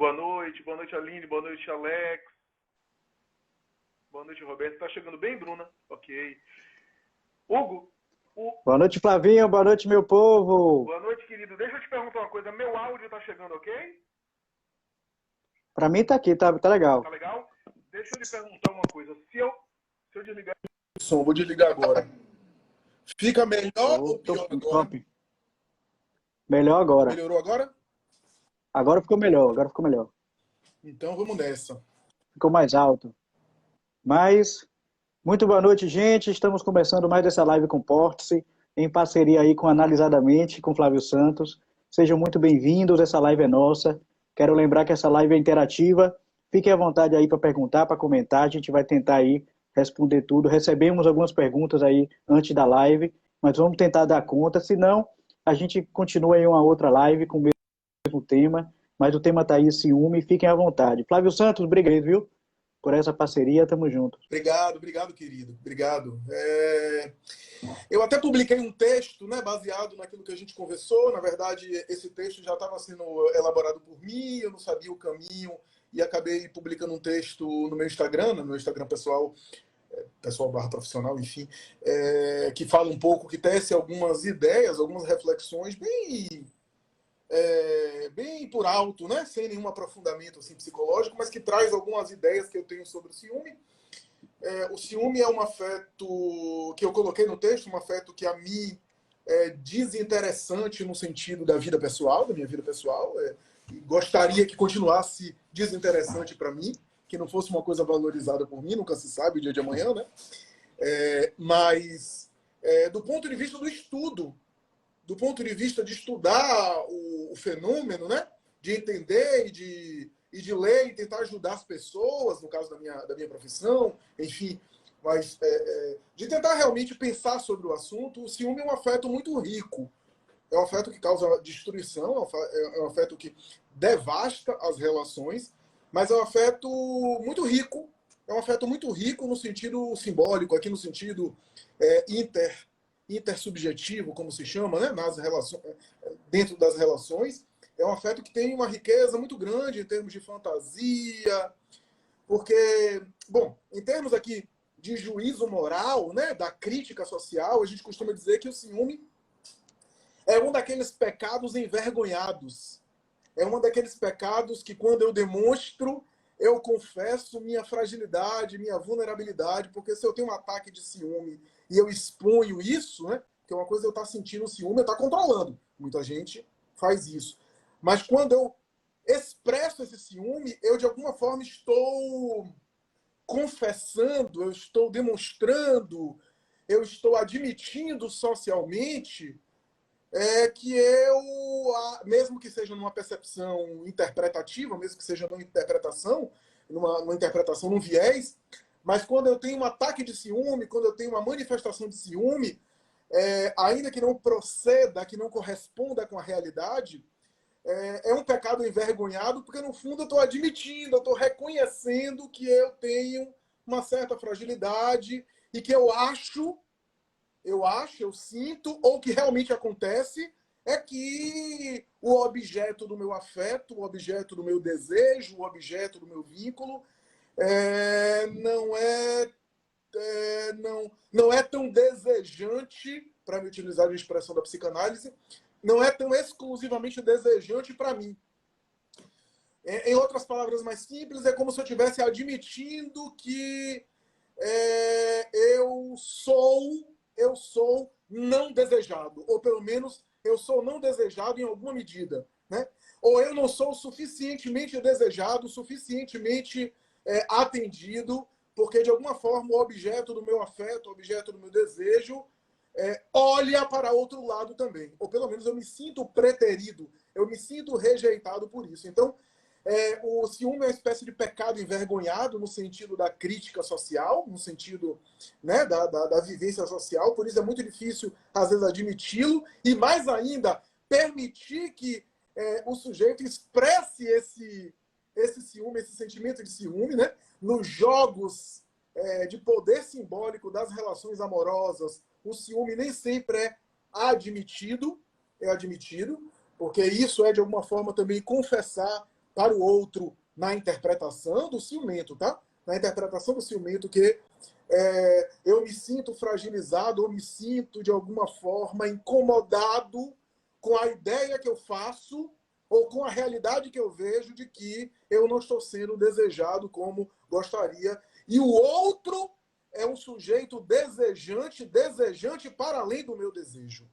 boa noite, Aline, boa noite, Alex. Boa noite, Roberto. Tá chegando bem, Bruna? Ok. Hugo, Boa noite, Flavinho. Boa noite, meu povo. Boa noite, querido. Deixa eu te perguntar uma coisa. Meu áudio tá chegando, ok? Pra mim tá aqui, tá legal. Tá legal? Deixa eu lhe perguntar uma coisa. Se eu desligar o som, vou desligar agora. Fica melhor ou pior agora? Top. Melhor agora. Melhorou agora? Agora ficou melhor. Então vamos nessa. Ficou mais alto. Mas, muito boa noite, gente. Estamos começando mais essa live com Portice, em parceria aí com Analisadamente, com Flávio Santos. Sejam muito bem-vindos, essa live é nossa. Quero lembrar que essa live é interativa. Fiquem à vontade aí para perguntar, para comentar. A gente vai tentar aí responder tudo. Recebemos algumas perguntas aí antes da live, mas vamos tentar dar conta. Se não, a gente continua em uma outra live com o mesmo tema, mas o tema está aí, ciúme. Fiquem à vontade. Flávio Santos, obrigado, viu? Por essa parceria, tamo junto. Obrigado, querido. Obrigado. Eu até publiquei um texto, né, baseado naquilo que a gente conversou. Na verdade, esse texto já estava sendo elaborado por mim, eu não sabia o caminho e acabei publicando um texto no meu Instagram, no meu Instagram pessoal /profissional, enfim, que fala um pouco, que tece algumas ideias, algumas reflexões bem por alto, né? Sem nenhum aprofundamento assim, psicológico, mas que traz algumas ideias que eu tenho sobre o ciúme. O ciúme é um afeto que eu coloquei no texto, um afeto que a mim é desinteressante no sentido da vida pessoal, da minha vida pessoal. E gostaria que continuasse desinteressante para mim, que não fosse uma coisa valorizada por mim, nunca se sabe o dia de amanhã, né? Mas do ponto de vista do estudo, do ponto de vista de estudar o fenômeno, né? De entender e de ler e tentar ajudar as pessoas, no caso da minha profissão, enfim, mas de tentar realmente pensar sobre o assunto. O ciúme é um afeto muito rico, é um afeto que causa destruição, é um afeto que devasta as relações, mas é um afeto muito rico, no sentido simbólico, aqui no sentido intersubjetivo, como se chama, né? Nas relações, dentro das relações. É um afeto que tem uma riqueza muito grande em termos de fantasia, porque, bom, em termos aqui de juízo moral, né, da crítica social, a gente costuma dizer que o ciúme é um daqueles pecados envergonhados. É um daqueles pecados que, quando eu demonstro, eu confesso minha fragilidade, minha vulnerabilidade, porque se eu tenho um ataque de ciúme e eu exponho isso, né, que é uma coisa eu estar sentindo ciúme, eu estar controlando. Muita gente faz isso. Mas quando eu expresso esse ciúme, eu de alguma forma estou confessando, eu estou demonstrando, eu estou admitindo socialmente que eu, mesmo que seja numa percepção interpretativa, mesmo que seja numa interpretação, num viés, mas quando eu tenho um ataque de ciúme, quando eu tenho uma manifestação de ciúme, ainda que não proceda, que não corresponda com a realidade, é um pecado envergonhado, porque no fundo eu estou admitindo, eu estou reconhecendo que eu tenho uma certa fragilidade e que eu sinto, ou que realmente acontece, é que o objeto do meu afeto, o objeto do meu desejo, o objeto do meu vínculo, não é tão desejante, para me utilizar a expressão da psicanálise, não é tão exclusivamente desejante para mim. Em outras palavras mais simples, é como se eu estivesse admitindo que eu sou não desejado, ou pelo menos eu sou não desejado em alguma medida, né? Ou eu não sou suficientemente desejado, suficientemente atendido, porque de alguma forma o objeto do meu afeto, o objeto do meu desejo, olha para outro lado também. Ou pelo menos eu me sinto preterido, eu me sinto rejeitado por isso. Então, o ciúme é uma espécie de pecado envergonhado no sentido da crítica social, no sentido, né, da vivência social. Por isso é muito difícil, às vezes, admiti-lo e, mais ainda, permitir que o sujeito expresse esse ciúme, esse sentimento de ciúme, né, nos jogos de poder simbólico das relações amorosas. O ciúme nem sempre é admitido, porque isso é, de alguma forma, também confessar para o outro na interpretação do ciumento, tá? Na interpretação do ciumento, que eu me sinto fragilizado, ou me sinto, de alguma forma, incomodado com a ideia que eu faço ou com a realidade que eu vejo de que eu não estou sendo desejado como gostaria. E o outro é um sujeito desejante para além do meu desejo.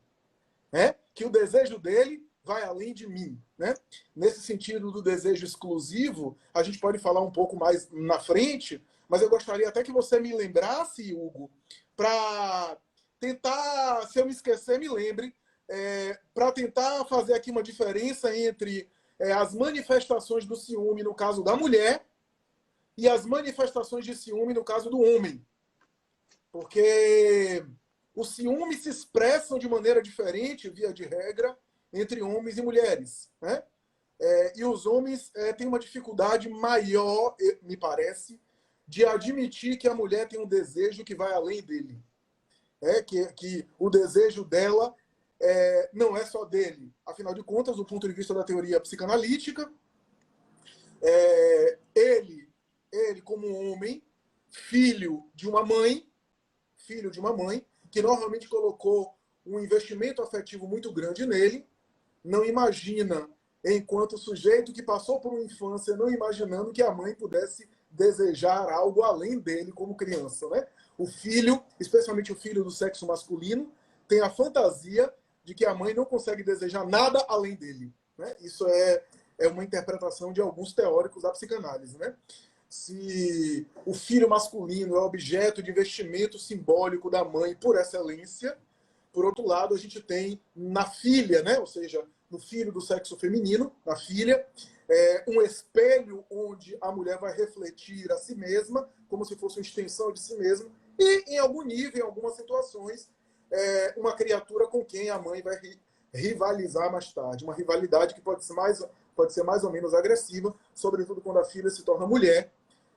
Né? Que o desejo dele vai além de mim. Né? Nesse sentido do desejo exclusivo, a gente pode falar um pouco mais na frente, mas eu gostaria até que você me lembrasse, Hugo, para tentar, se eu me esquecer, me lembre, para tentar fazer aqui uma diferença entre as manifestações do ciúme no caso da mulher e as manifestações de ciúme no caso do homem. Porque os ciúmes se expressam de maneira diferente, via de regra, entre homens e mulheres. Né? E os homens têm uma dificuldade maior, me parece, de admitir que a mulher tem um desejo que vai além dele. Que o desejo dela não é só dele. Afinal de contas, do ponto de vista da teoria psicanalítica, ele, como homem, filho de uma mãe, que normalmente colocou um investimento afetivo muito grande nele, não imagina, enquanto sujeito que passou por uma infância, não imaginando que a mãe pudesse desejar algo além dele como criança. Né? O filho, especialmente o filho do sexo masculino, tem a fantasia de que a mãe não consegue desejar nada além dele. Né? Isso é uma interpretação de alguns teóricos da psicanálise. Né? Se o filho masculino é objeto de investimento simbólico da mãe por excelência, por outro lado, a gente tem na filha, né? Ou seja, no filho do sexo feminino, na filha, um espelho onde a mulher vai refletir a si mesma, como se fosse uma extensão de si mesma, e, em algum nível, em algumas situações, uma criatura com quem a mãe vai rivalizar mais tarde. Uma rivalidade que pode ser mais ou menos agressiva, sobretudo quando a filha se torna mulher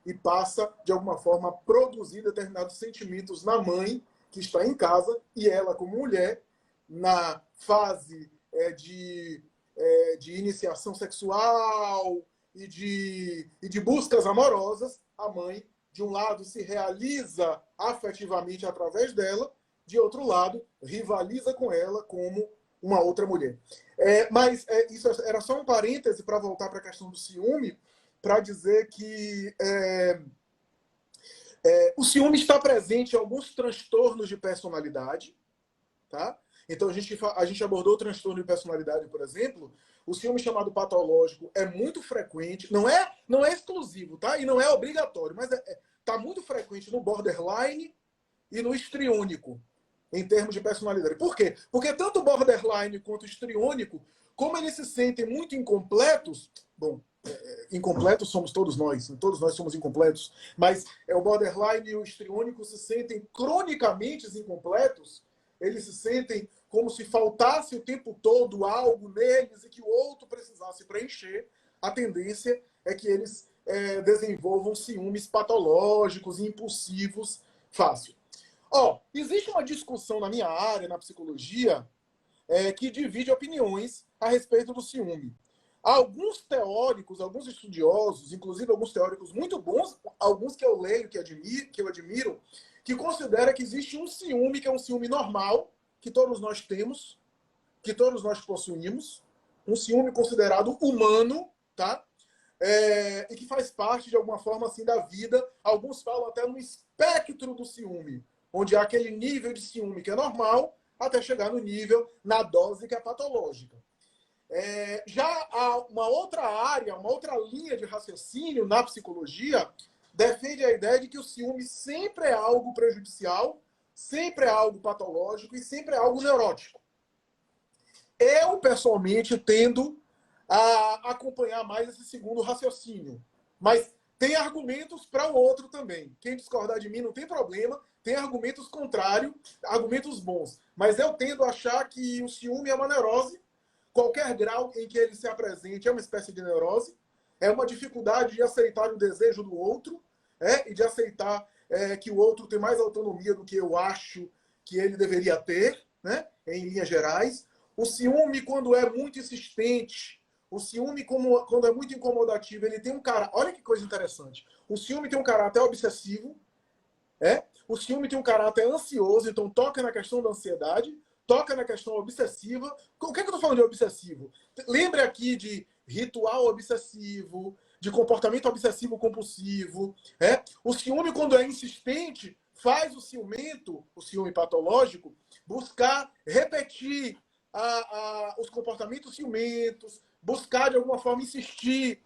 e passa, de alguma forma, a produzir determinados sentimentos na mãe, que está em casa, e ela, como mulher, na fase de iniciação sexual e de buscas amorosas, a mãe, de um lado, se realiza afetivamente através dela, de outro lado, rivaliza com ela como uma outra mulher. Mas isso era só um parêntese para voltar para a questão do ciúme, para dizer que o ciúme está presente em alguns transtornos de personalidade. Tá? Então, a gente abordou o transtorno de personalidade, por exemplo. O ciúme chamado patológico é muito frequente, não é exclusivo, tá? E não é obrigatório, mas está muito frequente no borderline e no histriônico, em termos de personalidade. Por quê? Porque tanto o borderline quanto o histriônico, como eles se sentem muito incompletos, bom, incompletos somos todos nós somos incompletos, mas o borderline e o histriônico se sentem cronicamente incompletos, eles se sentem como se faltasse o tempo todo algo neles e que o outro precisasse preencher. A tendência é que eles desenvolvam ciúmes patológicos e impulsivos fácil. Existe uma discussão na minha área, na psicologia, que divide opiniões a respeito do ciúme. Alguns teóricos, alguns estudiosos, inclusive alguns teóricos muito bons, alguns que eu leio, que eu admiro, que considera que existe um ciúme, que é um ciúme normal, que todos nós temos, que todos nós possuímos, um ciúme considerado humano, tá? E que faz parte, de alguma forma, assim, da vida. Alguns falam até no espectro do ciúme, onde há aquele nível de ciúme que é normal, até chegar no nível, na dose que é patológica. Já há uma outra área, uma outra linha de raciocínio na psicologia, defende a ideia de que o ciúme sempre é algo prejudicial, sempre é algo patológico e sempre é algo neurótico. Eu, pessoalmente, tendo a acompanhar mais esse segundo raciocínio. Mas tem argumentos para o outro também. Quem discordar de mim não tem problema, tem argumentos contrários, argumentos bons. Mas eu tendo a achar que o ciúme é uma neurose. Qualquer grau em que ele se apresente é uma espécie de neurose, é uma dificuldade de aceitar o desejo do outro, e de aceitar que o outro tem mais autonomia do que eu acho que ele deveria ter, né, em linhas gerais. O ciúme, quando é muito insistente, O ciúme, quando é muito incomodativo, ele tem um cara... Olha que coisa interessante. O ciúme tem um caráter obsessivo. O ciúme tem um caráter ansioso, então toca na questão da ansiedade, toca na questão obsessiva. O que é que eu estou falando de obsessivo? Lembre aqui de ritual obsessivo, de comportamento obsessivo compulsivo. O ciúme, quando é insistente, faz o ciumento, o ciúme patológico, buscar repetir os comportamentos ciumentos, buscar de alguma forma insistir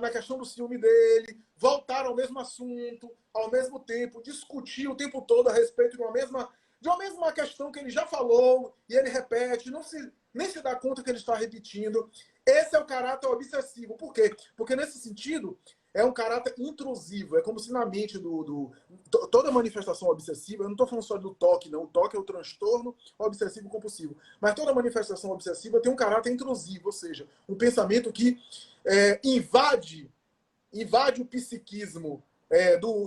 na questão do ciúme dele, voltar ao mesmo assunto, ao mesmo tempo, discutir o tempo todo a respeito de uma mesma questão que ele já falou, e ele repete, nem se dá conta que ele está repetindo. Esse é o caráter obsessivo. Por quê? Porque, nesse sentido, é um caráter intrusivo. É como se na mente toda manifestação obsessiva, eu não estou falando só do toque, não. O toque é o transtorno obsessivo compulsivo. Mas toda manifestação obsessiva tem um caráter intrusivo, ou seja, um pensamento que invade o psiquismo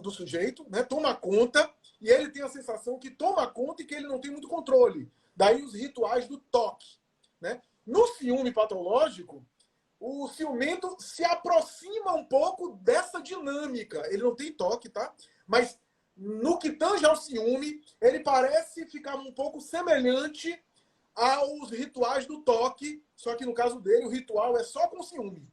do sujeito, né? Toma conta, e ele tem a sensação que toma conta e que ele não tem muito controle. Daí os rituais do toque, né? No ciúme patológico, o ciumento se aproxima um pouco dessa dinâmica. Ele não tem toque, tá? Mas no que tange ao ciúme, ele parece ficar um pouco semelhante aos rituais do toque, só que no caso dele, o ritual é só com ciúme.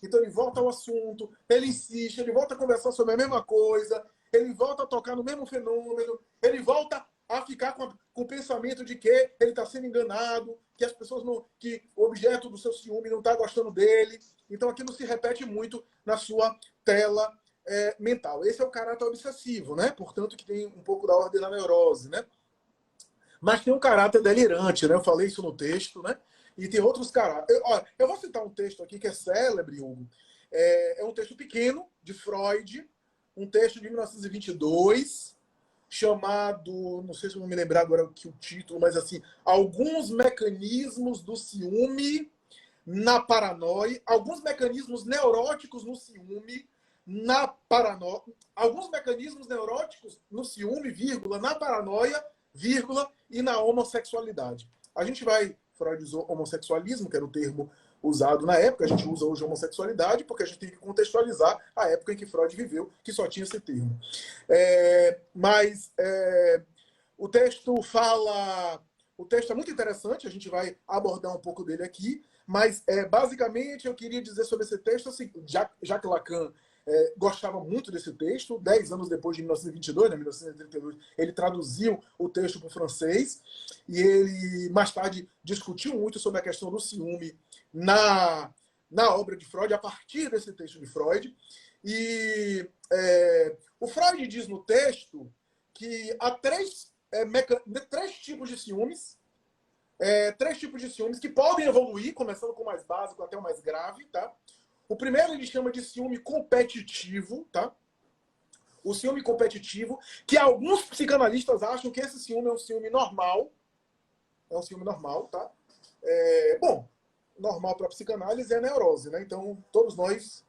Então ele volta ao assunto, ele insiste, ele volta a conversar sobre a mesma coisa, ele volta a tocar no mesmo fenômeno, ele volta a ficar com o pensamento de que ele está sendo enganado, que as pessoas que o objeto do seu ciúme não está gostando dele. Então aquilo se repete muito na sua tela mental. Esse é o caráter obsessivo, né? Portanto, que tem um pouco da ordem da neurose, né? Mas tem um caráter delirante, né? Eu falei isso no texto, né? E tem outros caráteres. Eu vou citar um texto aqui que é célebre, Hugo. É um texto pequeno, de Freud, um texto de 1922, chamado, não sei se eu vou me lembrar agora aqui o título, mas assim, Alguns Mecanismos do Ciúme na Paranoia, alguns mecanismos neuróticos no ciúme, na paranoia, alguns mecanismos neuróticos no ciúme, vírgula, na paranoia, vírgula, e na homossexualidade. A gente Freud usou homossexualismo, que era o termo usado na época, a gente usa hoje homossexualidade, porque a gente tem que contextualizar a época em que Freud viveu, que só tinha esse termo. O texto é muito interessante, a gente vai abordar um pouco dele aqui, mas basicamente eu queria dizer sobre esse texto, assim, Jacques Lacan gostava muito desse texto. 10 anos depois de 1922, né, 1932, ele traduziu o texto para o francês, e ele mais tarde discutiu muito sobre a questão do ciúme na obra de Freud, a partir desse texto de Freud. E o Freud diz no texto que há três tipos de ciúmes, que podem evoluir, começando com o mais básico até o mais grave, tá? O primeiro ele chama de ciúme competitivo, tá? O ciúme competitivo, que alguns psicanalistas acham que esse ciúme é um ciúme normal. É um ciúme normal, tá? Bom, normal para a psicanálise é a neurose, né? Então, todos nós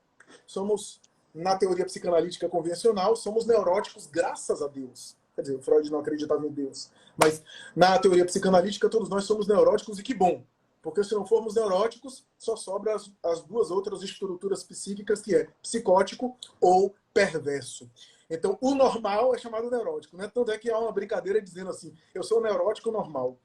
somos, na teoria psicanalítica convencional, somos neuróticos, graças a Deus. Quer dizer, o Freud não acreditava em Deus. Mas, na teoria psicanalítica, todos nós somos neuróticos, e que bom. Porque se não formos neuróticos, só sobram as duas outras estruturas psíquicas, que é psicótico ou perverso. Então, o normal é chamado neurótico, né? Tanto é que há uma brincadeira dizendo assim, eu sou neurótico normal.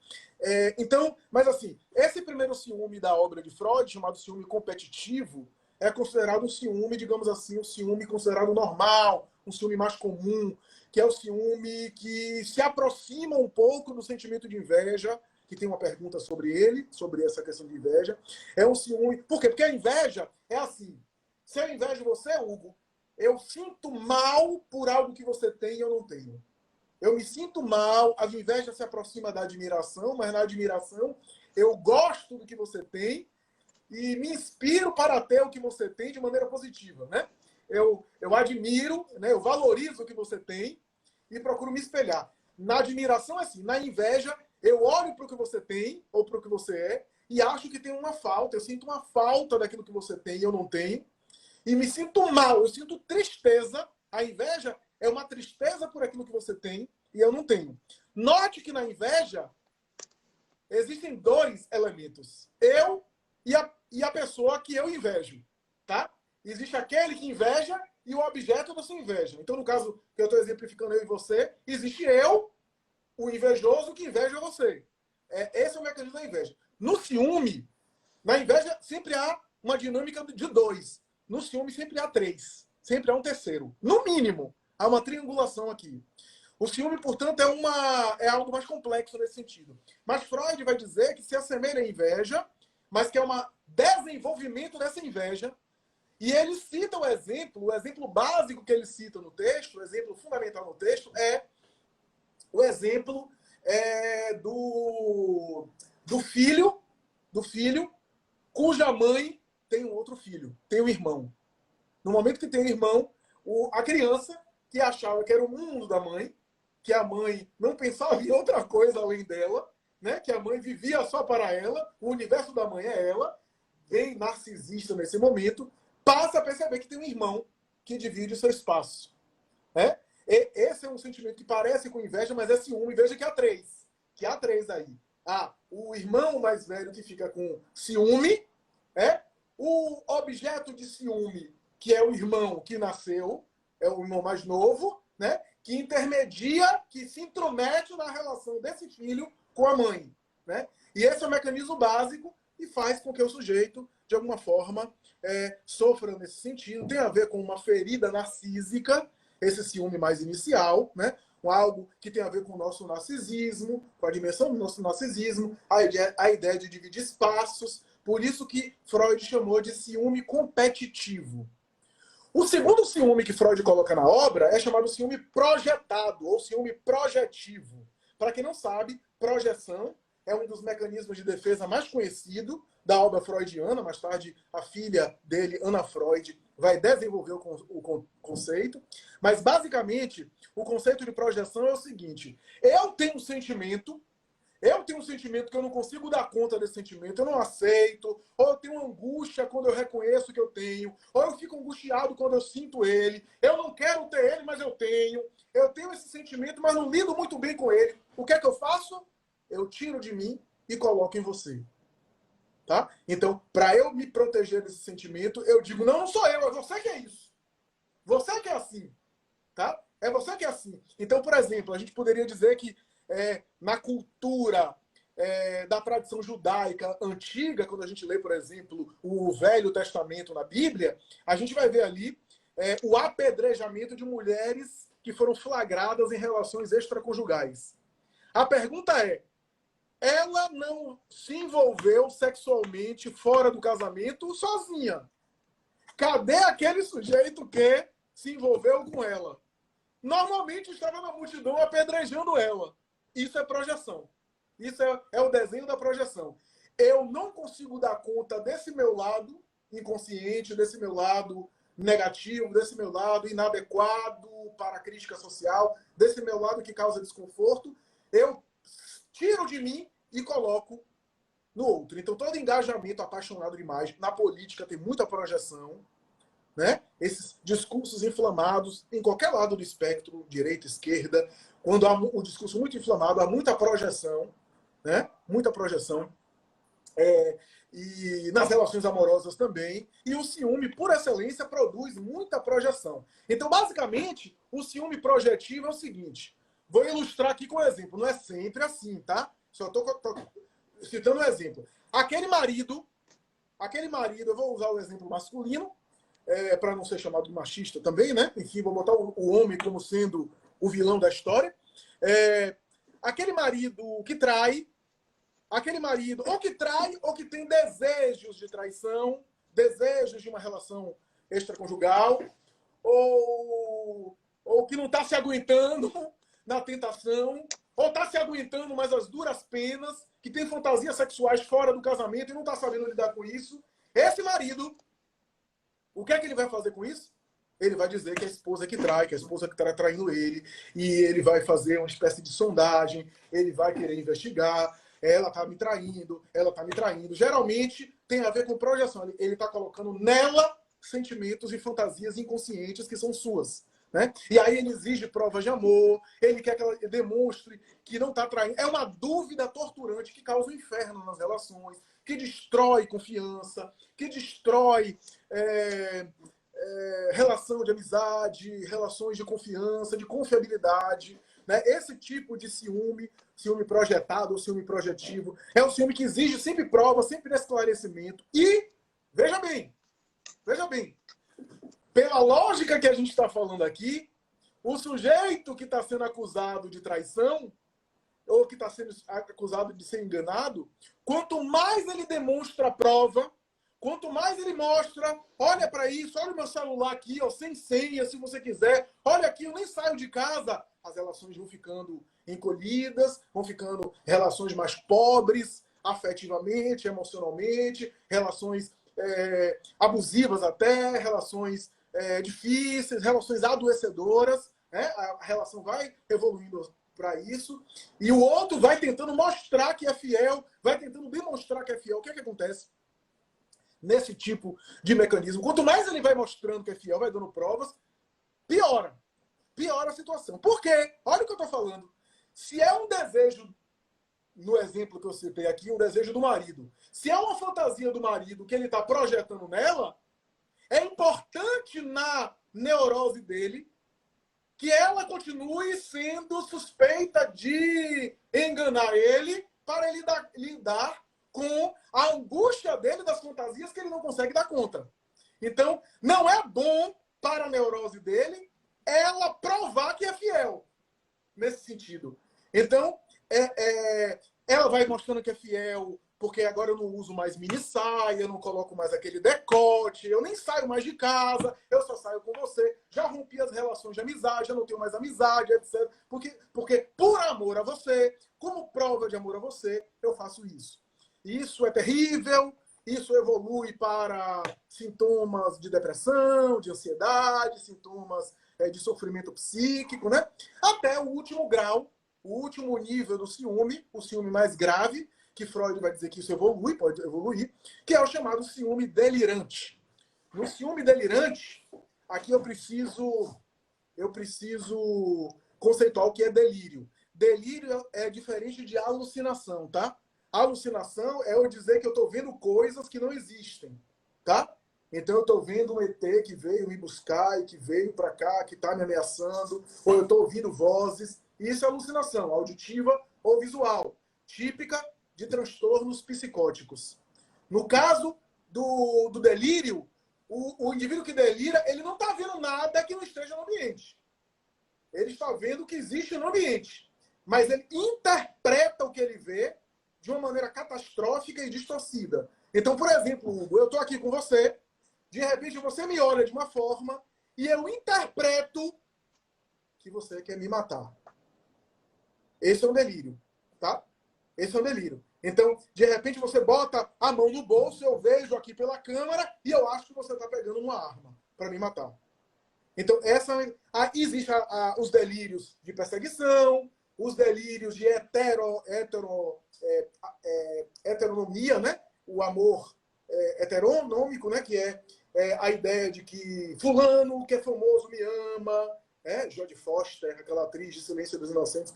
Mas assim, esse primeiro ciúme da obra de Freud, chamado ciúme competitivo, é considerado um ciúme, digamos assim, um ciúme considerado normal, um ciúme mais comum, que é o ciúme que se aproxima um pouco do sentimento de inveja, que tem uma pergunta sobre ele, sobre essa questão de inveja. É um ciúme... Por quê? Porque a inveja é assim. Se eu invejo você, Hugo, eu sinto mal por algo que você tem e eu não tenho. Eu me sinto mal, a inveja se aproxima da admiração, mas na admiração eu gosto do que você tem e me inspiro para ter o que você tem de maneira positiva, né? Eu admiro, né? Eu valorizo o que você tem e procuro me espelhar. Na admiração é assim, na inveja eu olho para o que você tem, ou para o que você é, e acho que tem uma falta. Eu sinto uma falta daquilo que você tem e eu não tenho. E me sinto mal, eu sinto tristeza. A inveja é uma tristeza por aquilo que você tem e eu não tenho. Note que na inveja existem dois elementos. Eu e e a pessoa que eu invejo, tá? Existe aquele que inveja e o objeto da sua inveja. Então, no caso que eu estou exemplificando eu e você, existe eu, o invejoso, que inveja você. Esse é o mecanismo da inveja. No ciúme, na inveja sempre há uma dinâmica de 2. No ciúme sempre há 3. Sempre há um terceiro. No mínimo, há uma triangulação aqui. O ciúme, portanto, é algo mais complexo nesse sentido. Mas Freud vai dizer que se assemelha à inveja, mas que é um desenvolvimento dessa inveja. E ele cita o exemplo básico que ele cita no texto, o exemplo fundamental no texto, é o exemplo do filho cuja mãe tem um outro filho, tem um irmão. No momento que tem um irmão, a criança que achava que era o mundo da mãe, que a mãe não pensava em outra coisa além dela, né? Que a mãe vivia só para ela, o universo da mãe é ela, bem narcisista nesse momento, passa a perceber que tem um irmão que divide o seu espaço. Né? Esse é um sentimento que parece com inveja, mas é ciúme. Veja que há 3. Que há 3 aí. O irmão mais velho que fica com ciúme, o objeto de ciúme, que é o irmão que nasceu, é o irmão mais novo, né? Que intermedia, que se intromete na relação desse filho com a mãe. Né? E esse é o mecanismo básico e faz com que o sujeito, de alguma forma, sofra nesse sentido. Tem a ver com uma ferida narcísica, esse ciúme mais inicial, né? Algo que tem a ver com o nosso narcisismo, com a dimensão do nosso narcisismo, a ideia de dividir espaços. Por isso que Freud chamou de ciúme competitivo. O segundo ciúme que Freud coloca na obra é chamado ciúme projetado, ou ciúme projetivo. Para quem não sabe, projeção é um dos mecanismos de defesa mais conhecido da obra freudiana. Mais tarde, a filha dele, Anna Freud, vai desenvolver o conceito. Mas, basicamente, o conceito de projeção é o seguinte. Eu tenho um sentimento que eu não consigo dar conta desse sentimento, eu não aceito, ou eu tenho angústia quando eu reconheço que eu tenho, ou eu fico angustiado quando eu sinto ele, eu não quero ter ele, mas eu tenho esse sentimento, mas não lido muito bem com ele. O que é que eu faço? Eu tiro de mim e coloco em você. Tá? Então, para eu me proteger desse sentimento, eu digo, não sou eu, é você que é isso. Você que é assim. Tá? É você que é assim. Então, por exemplo, a gente poderia dizer que na cultura da tradição judaica antiga, quando a gente lê, por exemplo, o Velho Testamento na Bíblia, a gente vai ver ali o apedrejamento de mulheres que foram flagradas em relações extraconjugais. A pergunta é, ela não se envolveu sexualmente fora do casamento sozinha. Cadê aquele sujeito que se envolveu com ela? Normalmente estava na multidão apedrejando ela. Isso é projeção. Isso é o desenho da projeção. Eu não consigo dar conta desse meu lado inconsciente, desse meu lado negativo, desse meu lado inadequado para a crítica social, desse meu lado que causa desconforto. Eu tiro de mim e coloco no outro. Então, todo engajamento apaixonado demais na política tem muita projeção, né? Esses discursos inflamados em qualquer lado do espectro, direita, esquerda, quando há um discurso muito inflamado, há muita projeção, né? Muita projeção. E nas relações amorosas também. E o ciúme, por excelência, produz muita projeção. Então, basicamente, o ciúme projetivo é o seguinte. Vou ilustrar aqui com um exemplo. Não é sempre assim, tá? Só estou citando um exemplo. Aquele marido, eu vou usar o exemplo masculino, para não ser chamado de machista também, né? Enfim, vou botar o homem como sendo o vilão da história. Aquele marido que trai, ou que tem desejos de traição, desejos de uma relação extraconjugal, ou que não está se aguentando na tentação, ou está se aguentando, mas às duras penas, que tem fantasias sexuais fora do casamento e não está sabendo lidar com isso. Esse marido, o que é que ele vai fazer com isso? Ele vai dizer que é a esposa que trai, que é a esposa que está traindo ele, e ele vai fazer uma espécie de sondagem, ele vai querer investigar, ela está me traindo, ela está me traindo. Geralmente tem a ver com projeção, ele está colocando nela sentimentos e fantasias inconscientes que são suas. Né? E aí ele exige provas de amor, ele quer que ela demonstre que não está traindo. É uma dúvida torturante que causa um inferno nas relações, que destrói confiança, que destrói relação de amizade, relações de confiança, de confiabilidade. Né? Esse tipo de ciúme, ciúme projetado ou ciúme projetivo, é um ciúme que exige sempre prova, sempre esclarecimento. E, veja bem, pela lógica que a gente está falando aqui, o sujeito que está sendo acusado de traição, ou que está sendo acusado de ser enganado, quanto mais ele demonstra a prova, quanto mais ele mostra, olha para isso, olha o meu celular aqui, ó, sem senha, se você quiser, olha aqui, eu nem saio de casa, as relações vão ficando encolhidas, vão ficando relações mais pobres, afetivamente, emocionalmente, relações abusivas até, relações difíceis, relações adoecedoras, né? A relação vai evoluindo para isso, e o outro vai tentando mostrar que é fiel, vai tentando demonstrar que é fiel. O que é que acontece nesse tipo de mecanismo? Quanto mais ele vai mostrando que é fiel, vai dando provas, piora a situação. Por quê? Olha o que eu estou falando. Se é um desejo, no exemplo que eu citei aqui, um desejo do marido, se é uma fantasia do marido que ele está projetando nela, é importante na neurose dele que ela continue sendo suspeita de enganar ele para ele lidar com a angústia dele das fantasias que ele não consegue dar conta. Então, não é bom para a neurose dele ela provar que é fiel nesse sentido. Então, ela vai mostrando que é fiel, porque agora eu não uso mais mini saia, eu não coloco mais aquele decote, eu nem saio mais de casa, eu só saio com você, já rompi as relações de amizade, já não tenho mais amizade, etc. Porque por amor a você, como prova de amor a você, eu faço isso. Isso é terrível, isso evolui para sintomas de depressão, de ansiedade, sintomas de sofrimento psíquico, né? Até o último grau, o último nível do ciúme, o ciúme mais grave, que Freud vai dizer que isso evolui, pode evoluir, que é o chamado ciúme delirante. No ciúme delirante, aqui eu preciso conceituar o que é delírio. Delírio é diferente de alucinação, tá? Alucinação é eu dizer que eu estou vendo coisas que não existem, tá? Então eu estou vendo um ET que veio me buscar e que veio para cá, que está me ameaçando, ou eu estou ouvindo vozes. Isso é alucinação, auditiva ou visual, típica de transtornos psicóticos. No caso do delírio, o indivíduo que delira, ele não está vendo nada que não esteja no ambiente. Ele está vendo o que existe no ambiente. Mas ele interpreta o que ele vê de uma maneira catastrófica e distorcida. Então, por exemplo, Hugo, eu estou aqui com você, de repente você me olha de uma forma e eu interpreto que você quer me matar. Esse é um delírio, tá? Esse é um delírio. Então, de repente, você bota a mão no bolso, eu vejo aqui pela câmera e eu acho que você está pegando uma arma para me matar. Então, existe os delírios de perseguição, os delírios de heteronomia, né? O amor heteronômico, né? Que é a ideia de que fulano, que é famoso, me ama. Jodie Foster, aquela atriz de Silêncio dos Inocentes,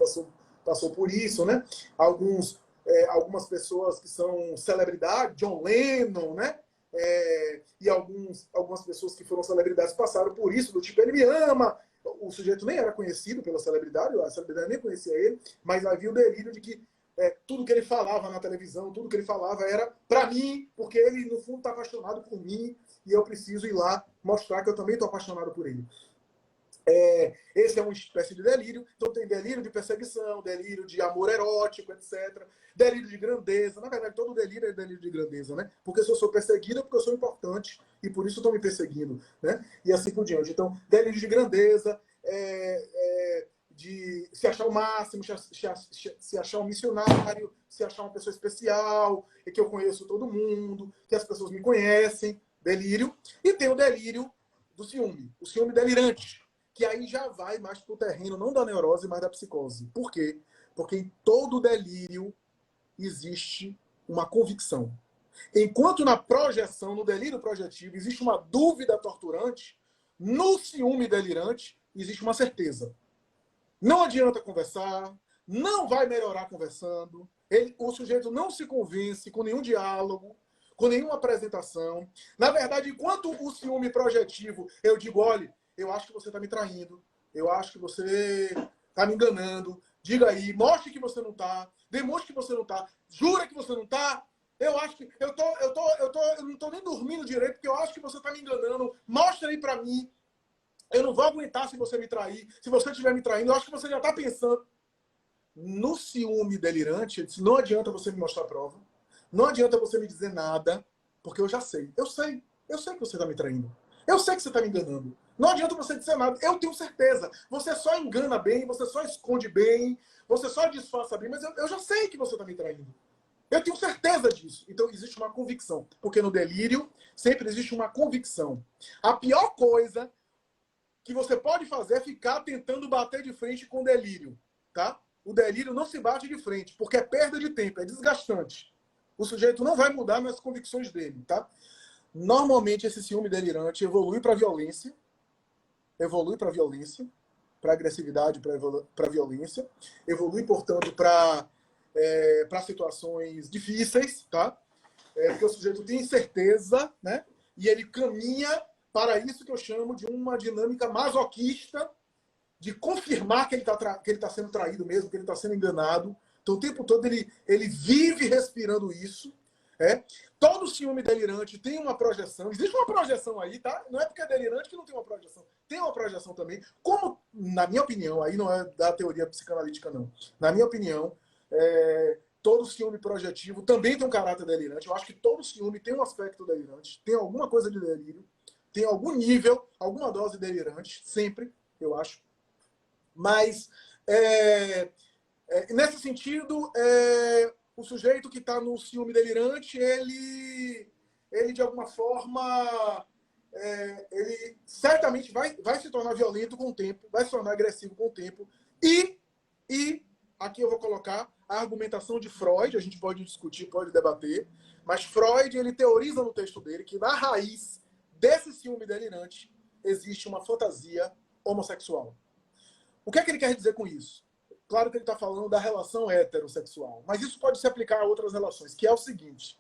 passou por isso, né? Algumas pessoas que são celebridades, John Lennon, né? E algumas pessoas que foram celebridades passaram por isso, do tipo, ele me ama. O sujeito nem era conhecido pela celebridade, a celebridade nem conhecia ele, mas havia o delírio de que tudo que ele falava na televisão, tudo que ele falava era para mim, porque ele, no fundo, está apaixonado por mim e eu preciso ir lá mostrar que eu também estou apaixonado por ele. Esse é uma espécie de delírio. Então tem delírio de perseguição, delírio de amor erótico, etc. Delírio de grandeza. Na verdade, todo delírio é delírio de grandeza, né? Porque se eu sou perseguido é porque eu sou importante e por isso estão me perseguindo, né? E assim por diante. Então, delírio de grandeza, de se achar o máximo, se achar um missionário, se achar uma pessoa especial, e que eu conheço todo mundo, que as pessoas me conhecem. Delírio. E tem o delírio do ciúme, o ciúme delirante, que aí já vai mais para o terreno não da neurose, mas da psicose. Por quê? Porque em todo delírio existe uma convicção. Enquanto na projeção, no delírio projetivo, existe uma dúvida torturante, no ciúme delirante existe uma certeza. Não adianta conversar, não vai melhorar conversando, O sujeito não se convence com nenhum diálogo, com nenhuma apresentação. Na verdade, enquanto o ciúme projetivo, eu digo, olha, eu acho que você está me traindo, eu acho que você está me enganando, diga aí, mostre que você não está, demonstre que você não está, jura que você não está, eu acho que eu não estou nem dormindo direito, porque eu acho que você está me enganando, mostra aí para mim, eu não vou aguentar se você me trair, se você estiver me traindo, eu acho que você já está pensando. No ciúme delirante, eu disse, não adianta você me mostrar a prova, não adianta você me dizer nada, porque eu já sei. Eu sei que você está me traindo. Eu sei que você está me enganando. Não adianta você dizer nada. Eu tenho certeza. Você só engana bem, você só esconde bem, você só disfarça bem, mas eu já sei que você está me traindo. Eu tenho certeza disso. Então existe uma convicção. Porque no delírio sempre existe uma convicção. A pior coisa que você pode fazer é ficar tentando bater de frente com o delírio. Tá? O delírio não se bate de frente, porque é perda de tempo, é desgastante. O sujeito não vai mudar nas convicções dele, tá? Normalmente esse ciúme delirante evolui para violência, para agressividade, para violência, evolui, portanto, para situações difíceis, tá? Porque o sujeito tem certeza, né? E ele caminha para isso que eu chamo de uma dinâmica masoquista, de confirmar que ele tá sendo traído mesmo, que ele está sendo enganado. Então, o tempo todo ele vive respirando isso. Todo ciúme delirante tem uma projeção. Existe uma projeção aí, tá? Não é porque é delirante que não tem uma projeção. Tem uma projeção também. Como, na minha opinião, aí não é da teoria psicanalítica, não. Na minha opinião, todo ciúme projetivo também tem um caráter delirante. Eu acho que todo ciúme tem um aspecto delirante. Tem alguma coisa de delírio. Tem algum nível, alguma dose delirante. Sempre, eu acho. Mas, nesse sentido, o sujeito que está no ciúme delirante, ele de alguma forma, ele certamente vai se tornar violento com o tempo, vai se tornar agressivo com o tempo. E aqui eu vou colocar a argumentação de Freud, a gente pode discutir, pode debater, mas Freud, ele teoriza no texto dele que na raiz desse ciúme delirante existe uma fantasia homossexual. O que é que ele quer dizer com isso? Claro que ele está falando da relação heterossexual, mas isso pode se aplicar a outras relações, que é o seguinte.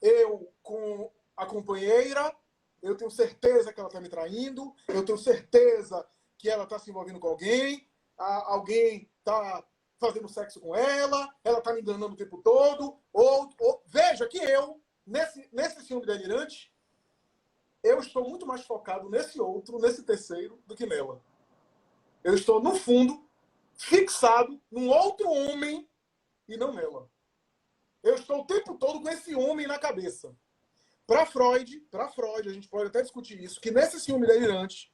Eu, com a companheira, eu tenho certeza que ela está me traindo, eu tenho certeza que ela está se envolvendo com alguém, alguém está fazendo sexo com ela está me enganando o tempo todo. Veja que eu, nesse ciúme delirante, eu estou muito mais focado nesse outro, nesse terceiro, do que nela. Eu estou, no fundo, fixado num outro homem e não nela. Eu estou o tempo todo com esse homem na cabeça. Para Freud, a gente pode até discutir isso, que nesse ciúme delirante,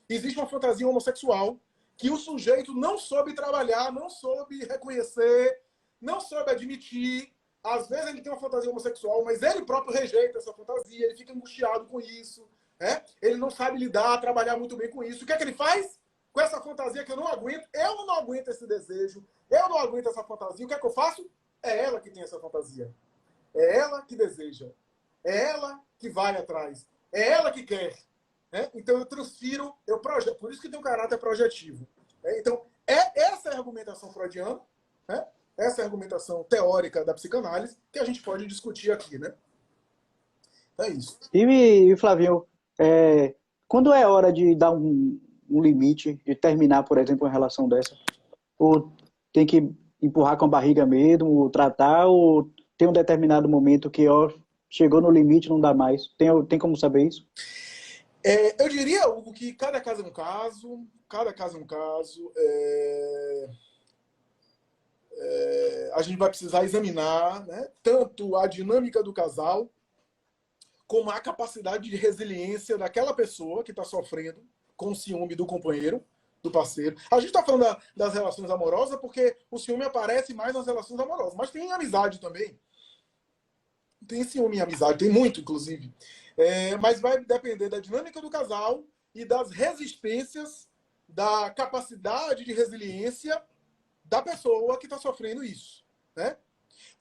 existe uma fantasia homossexual que o sujeito não soube trabalhar, não soube reconhecer, não soube admitir. Às vezes ele tem uma fantasia homossexual, mas ele próprio rejeita essa fantasia, ele fica angustiado com isso. Ele não sabe lidar, trabalhar muito bem com isso. O que é que ele faz? Com essa fantasia que eu não aguento esse desejo, eu não aguento essa fantasia, o que é que eu faço? É ela que tem essa fantasia. É ela que deseja. É ela que vai atrás. É ela que quer. Então eu transfiro, eu projeto. Por isso que tem um caráter projetivo. Então, essa é a argumentação freudiana, essa é a argumentação teórica da psicanálise que a gente pode discutir aqui, né? É isso. E Flavinho, quando é hora de dar um limite, de terminar, por exemplo, uma relação dessa? Ou tem que empurrar com a barriga mesmo, ou tratar, ou tem um determinado momento que chegou no limite, não dá mais? Tem como saber isso? Eu diria, Hugo, que cada caso é um caso, a gente vai precisar examinar, né, tanto a dinâmica do casal, como a capacidade de resiliência daquela pessoa que está sofrendo com o ciúme do companheiro, do parceiro. A gente está falando das relações amorosas porque o ciúme aparece mais nas relações amorosas, mas tem amizade também. Tem ciúme em amizade, tem muito, inclusive. Mas vai depender da dinâmica do casal e das resistências, da capacidade de resiliência da pessoa que está sofrendo isso, né?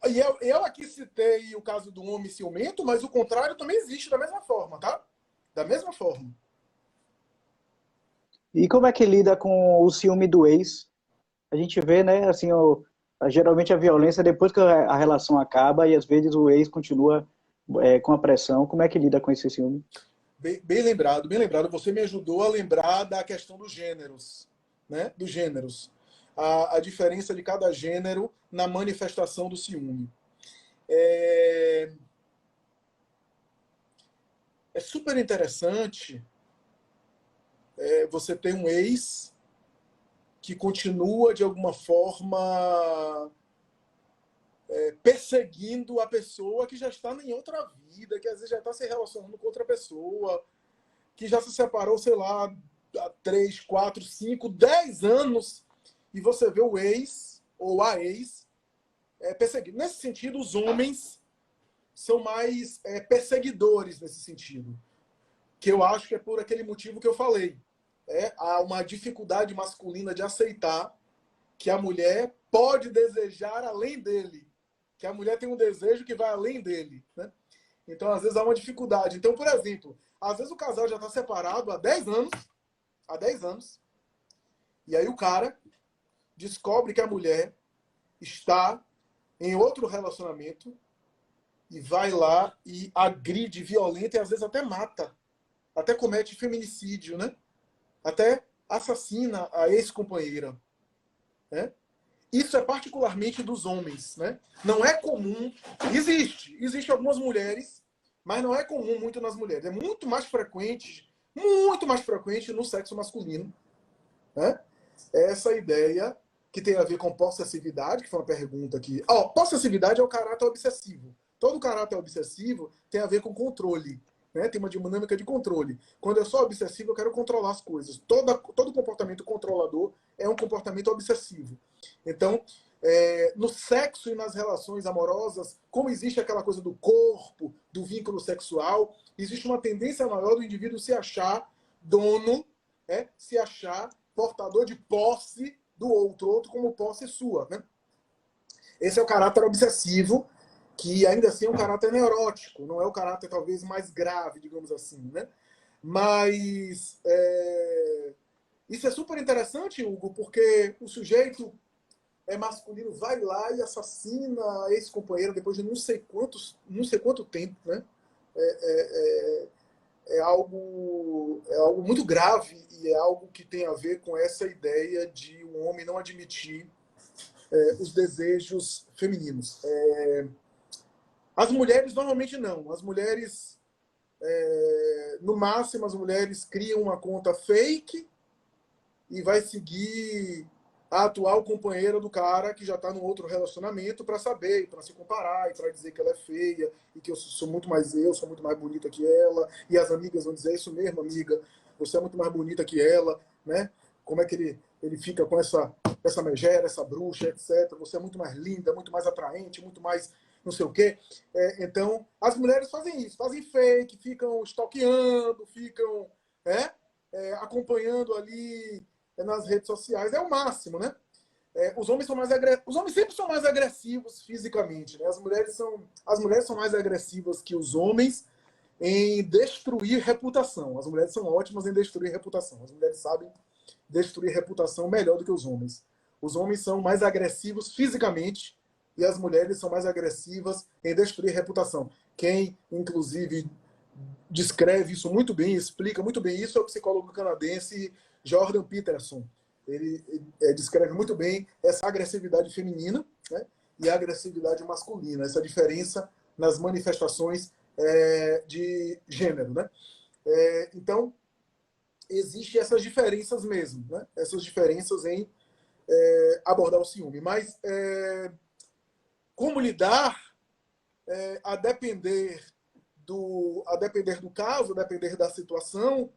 E eu aqui citei o caso do homem ciumento, mas o contrário também existe da mesma forma, tá? Da mesma forma. E como é que lida com o ciúme do ex? a gente vê, né, assim, geralmente a violência depois que a relação acaba e às vezes o ex continua com a pressão. Como é que lida com esse ciúme? Bem lembrado, bem lembrado. Você me ajudou a lembrar da questão dos gêneros, né? Dos gêneros. A diferença de cada gênero na manifestação do ciúme. É super interessante você ter um ex que continua, de alguma forma, perseguindo a pessoa que já está em outra vida, que às vezes já está se relacionando com outra pessoa, que já se separou, sei lá, há 3, 4, 5, 10 anos, e você vê o ex ou a ex perseguindo. Nesse sentido, os homens são mais perseguidores nesse sentido, que eu acho que é por aquele motivo que eu falei. Há uma dificuldade masculina de aceitar que a mulher pode desejar além dele, que a mulher tem um desejo que vai além dele, né? Então, às vezes, há uma dificuldade. Então, por exemplo, às vezes o casal já está separado há 10 anos, e aí o cara descobre que a mulher está em outro relacionamento e vai lá e agride, violenta e às vezes até mata, até comete feminicídio, né? Até assassina a ex-companheira, né? Isso é particularmente dos homens, né? Não é comum. Existe algumas mulheres, mas não é comum muito nas mulheres. É muito mais frequente no sexo masculino, né? Essa ideia que tem a ver com possessividade, que foi uma pergunta aqui. Possessividade é o caráter obsessivo. Todo caráter obsessivo tem a ver com controle, né? Tem uma dinâmica de controle. Quando eu sou obsessivo, eu quero controlar as coisas. Todo comportamento controlador é um comportamento obsessivo. Então, no sexo e nas relações amorosas, como existe aquela coisa do corpo, do vínculo sexual, existe uma tendência maior do indivíduo se achar dono, se achar portador de posse do outro como posse sua, né? Esse é o caráter obsessivo, que ainda assim é um caráter neurótico, não é o caráter talvez mais grave, digamos assim, né? Mas isso é super interessante, Hugo, porque o sujeito masculino vai lá e assassina a ex-companheira depois de não sei quanto tempo, né? É algo muito grave e é algo que tem a ver com essa ideia de um homem não admitir os desejos femininos. As mulheres normalmente não. As mulheres, no máximo, as mulheres criam uma conta fake e vai seguir a atual companheira do cara que já está num outro relacionamento para saber, para se comparar, e para dizer que ela é feia, e que eu sou muito mais bonita que ela, e as amigas vão dizer isso mesmo, amiga, você é muito mais bonita que ela, né? Como é que ele fica com essa megera, essa bruxa, etc. Você é muito mais linda, muito mais atraente, muito mais não sei o quê. Então, as mulheres fazem isso, fazem fake, ficam stalkeando, ficam acompanhando ali nas redes sociais. É o máximo, né? Os homens sempre são mais agressivos fisicamente, né? As mulheres são mais agressivas que os homens em destruir reputação. As mulheres são ótimas em destruir reputação. As mulheres sabem destruir reputação melhor do que os homens. Os homens são mais agressivos fisicamente e as mulheres são mais agressivas em destruir reputação. Quem, inclusive, descreve isso muito bem, explica muito bem isso é o psicólogo canadense Jordan Peterson. Ele descreve muito bem essa agressividade feminina, né, e a agressividade masculina, essa diferença nas manifestações de gênero, né? Então, existem essas diferenças mesmo, né? Essas diferenças em abordar o ciúme. Mas como lidar, a depender do caso, a depender da situação,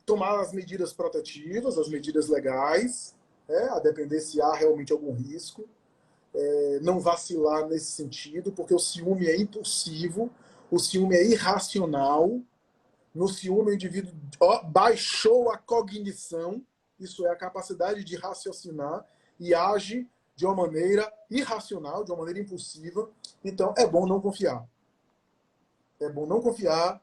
tomar as medidas protetivas, as medidas legais, a depender se há realmente algum risco, não vacilar nesse sentido, porque o ciúme é impulsivo, o ciúme é irracional. No ciúme, o indivíduo baixou a cognição, isso é a capacidade de raciocinar, e age de uma maneira irracional, de uma maneira impulsiva. Então, é bom não confiar. É bom não confiar,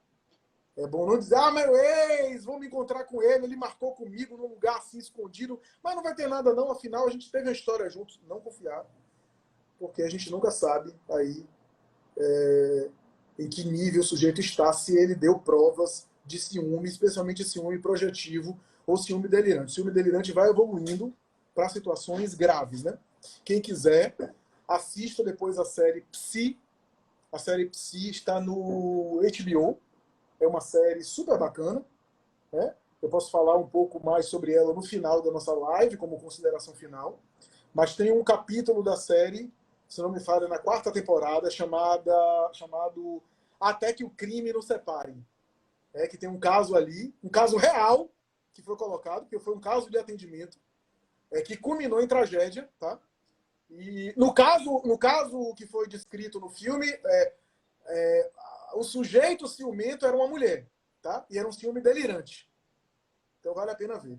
É bom não dizer, ah, meu ex, vou me encontrar com ele, ele marcou comigo num lugar assim escondido, mas não vai ter nada não, afinal a gente teve a história juntos. Não confiar, porque a gente nunca sabe aí em que nível o sujeito está, se ele deu provas de ciúme, especialmente ciúme projetivo ou ciúme delirante. Ciúme delirante vai evoluindo para situações graves, né? Quem quiser, assista depois a série Psi. A série Psi está no HBO. É uma série super bacana, né? Eu posso falar um pouco mais sobre ela no final da nossa live, como consideração final. Mas tem um capítulo da série, se não me falha, na 4ª temporada, chamado Até que o Crime nos Separe. É que tem um caso ali, um caso real, que foi colocado, que foi um caso de atendimento, que culminou em tragédia, tá? E no caso que foi descrito no filme, o sujeito ciumento era uma mulher, tá? E era um ciúme delirante. Então vale a pena ver.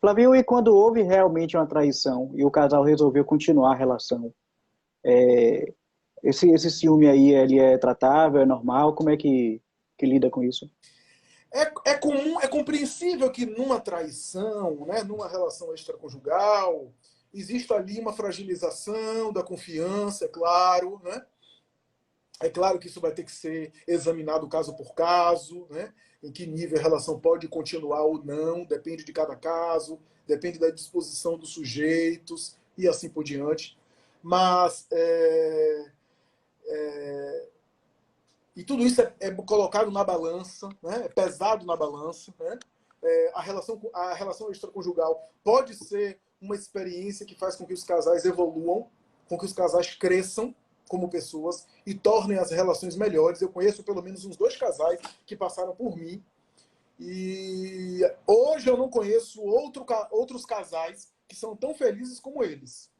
Flavinho, e quando houve realmente uma traição e o casal resolveu continuar a relação, esse ciúme aí, ele é tratável, é normal? Como é que lida com isso? É comum, é compreensível que numa traição, né, numa relação extraconjugal, exista ali uma fragilização da confiança, é claro, né? É claro que isso vai ter que ser examinado caso por caso, né? Em que nível a relação pode continuar ou não, depende de cada caso, depende da disposição dos sujeitos e assim por diante. Mas e tudo isso é colocado na balança, né? É pesado na balança, né? A relação extraconjugal pode ser uma experiência que faz com que os casais evoluam, com que os casais cresçam como pessoas e tornem as relações melhores. Eu conheço pelo menos uns 2 casais que passaram por mim. E hoje eu não conheço outros casais que são tão felizes como eles,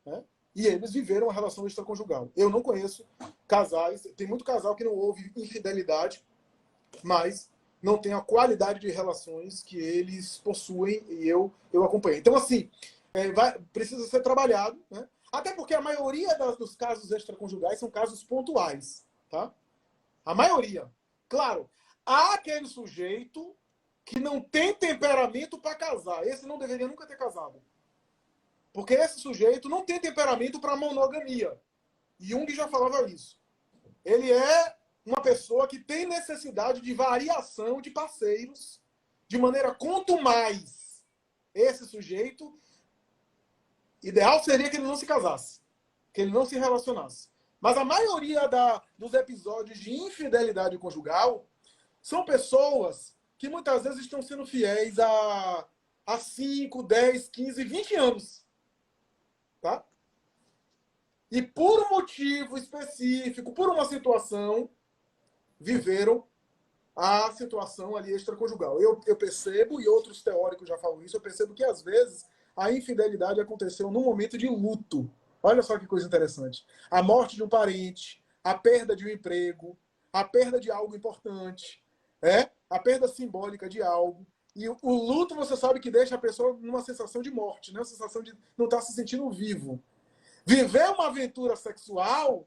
né? E eles viveram a relação extraconjugal. Eu não conheço casais, tem muito casal que não houve infidelidade, mas não tem a qualidade de relações que eles possuem e eu acompanhei. Então, assim, precisa ser trabalhado, né? Até porque a maioria dos casos extraconjugais são casos pontuais, tá? A maioria. Claro, há aquele sujeito que não tem temperamento para casar. Esse não deveria nunca ter casado. Porque esse sujeito não tem temperamento para monogamia. Jung já falava isso. Ele é uma pessoa que tem necessidade de variação de parceiros, de maneira quanto mais esse sujeito, ideal seria que ele não se casasse, que ele não se relacionasse. Mas a maioria dos episódios de infidelidade conjugal são pessoas que muitas vezes estão sendo fiéis há 5, 10, 15, 20 anos. Tá? E por um motivo específico, por uma situação, viveram a situação ali extraconjugal. Eu percebo, e outros teóricos já falam isso, eu percebo que às vezes a infidelidade aconteceu num momento de luto. Olha só que coisa interessante. A morte de um parente, a perda de um emprego, a perda de algo importante, a perda simbólica de algo. E o luto, você sabe que deixa a pessoa numa sensação de morte, né? Uma sensação de não estar se sentindo vivo. Viver uma aventura sexual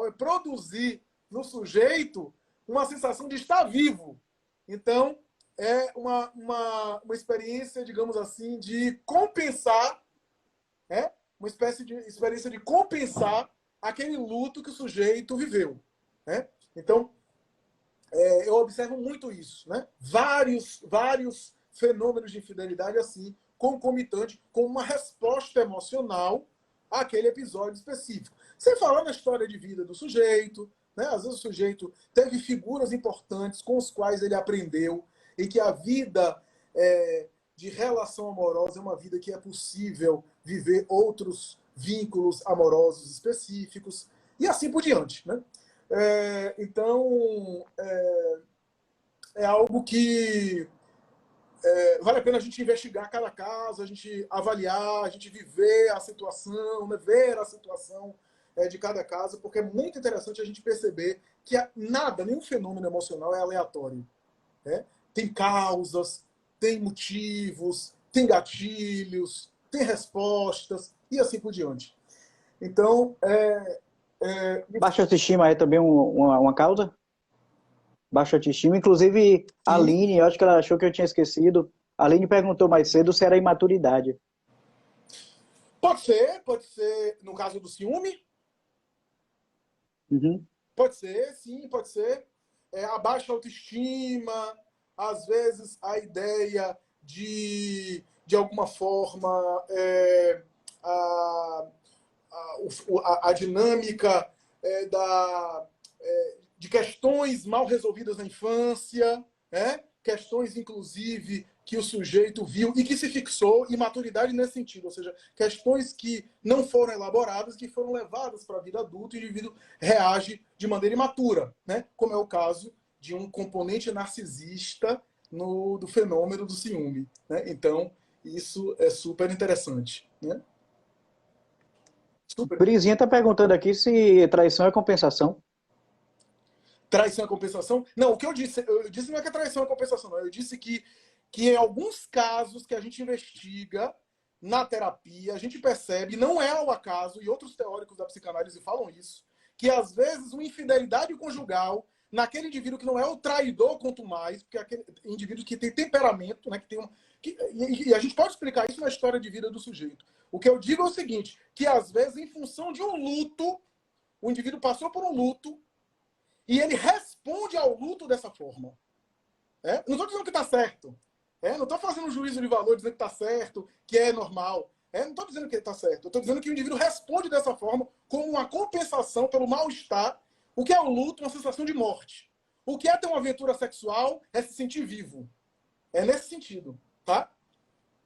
é produzir no sujeito uma sensação de estar vivo. Então, é uma experiência, digamos assim, de compensar, uma espécie de experiência de compensar aquele luto que o sujeito viveu. Né? Então, eu observo muito isso. Né? Vários fenômenos de infidelidade assim, concomitante, com uma resposta emocional àquele episódio específico. Sem falar na história de vida do sujeito, né? Às vezes o sujeito teve figuras importantes com os quais ele aprendeu e que a vida de relação amorosa é uma vida que é possível viver outros vínculos amorosos específicos e assim por diante. Né? Então, é algo que vale a pena a gente investigar cada caso, a gente avaliar, a gente viver a situação, né? Ver a situação de cada caso, porque é muito interessante a gente perceber que nenhum fenômeno emocional é aleatório. Né? Tem causas, tem motivos, tem gatilhos, tem respostas e assim por diante. Então, Baixa autoestima é também uma causa? Baixa autoestima. Inclusive, a Sim, Aline, eu acho que ela achou que eu tinha esquecido. A Aline perguntou mais cedo se era imaturidade. pode ser no caso do ciúme, Uhum. pode ser, sim, pode ser. A baixa autoestima, às vezes a ideia de alguma forma, a, a dinâmica de questões mal resolvidas na infância, né? Questões, inclusive, que o sujeito viu e que se fixou, e maturidade nesse sentido, ou seja, questões que não foram elaboradas, que foram levadas para a vida adulta e o indivíduo reage de maneira imatura, né? Como é o caso de um componente narcisista do fenômeno do ciúme. Né? Então, isso é super interessante. Né? Super. Brizinha está perguntando aqui se traição é compensação. Traição é compensação? Não, o que eu disse não é que a traição é compensação, não. Eu disse que em alguns casos que a gente investiga na terapia, a gente percebe, não é ao acaso, e outros teóricos da psicanálise falam isso, que às vezes uma infidelidade conjugal naquele indivíduo que não é o traidor, quanto mais, porque é aquele indivíduo que tem temperamento, né, que tem e a gente pode explicar isso na história de vida do sujeito. O que eu digo é o seguinte, que às vezes, em função de um luto, o indivíduo passou por um luto, e ele responde ao luto dessa forma. Não estou dizendo que está certo. Não estou fazendo um juízo de valor dizendo que está certo, que é normal. Não estou dizendo que está certo. Eu estou dizendo que o indivíduo responde dessa forma como uma compensação pelo mal-estar. O que é o luto? Uma sensação de morte. O que é ter uma aventura sexual? É se sentir vivo. É nesse sentido. Tá?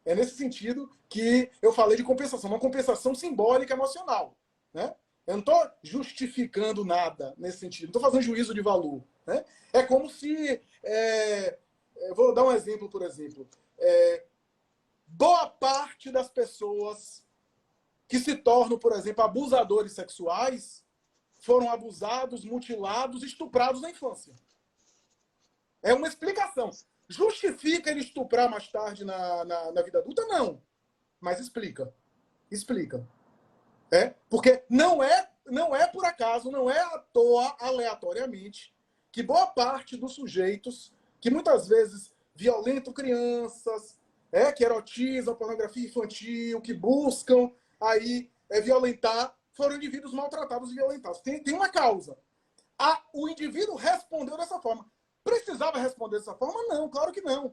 É nesse sentido que eu falei de compensação. Uma compensação simbólica emocional. Né? Eu não estou justificando nada nesse sentido. Não estou fazendo juízo de valor. Né? É como se... vou dar um exemplo, por exemplo. Boa parte das pessoas que se tornam, por exemplo, abusadores sexuais foram abusados, mutilados, estuprados na infância. É uma explicação. Justifica ele estuprar mais tarde na vida adulta? Não. Mas explica. Explica. Porque não é por acaso, não é à toa, aleatoriamente, que boa parte dos sujeitos que muitas vezes violentam crianças, que erotizam pornografia infantil, que buscam aí violentar, foram indivíduos maltratados e violentados. Tem uma causa. O indivíduo respondeu dessa forma. Precisava responder dessa forma? Não, claro que não.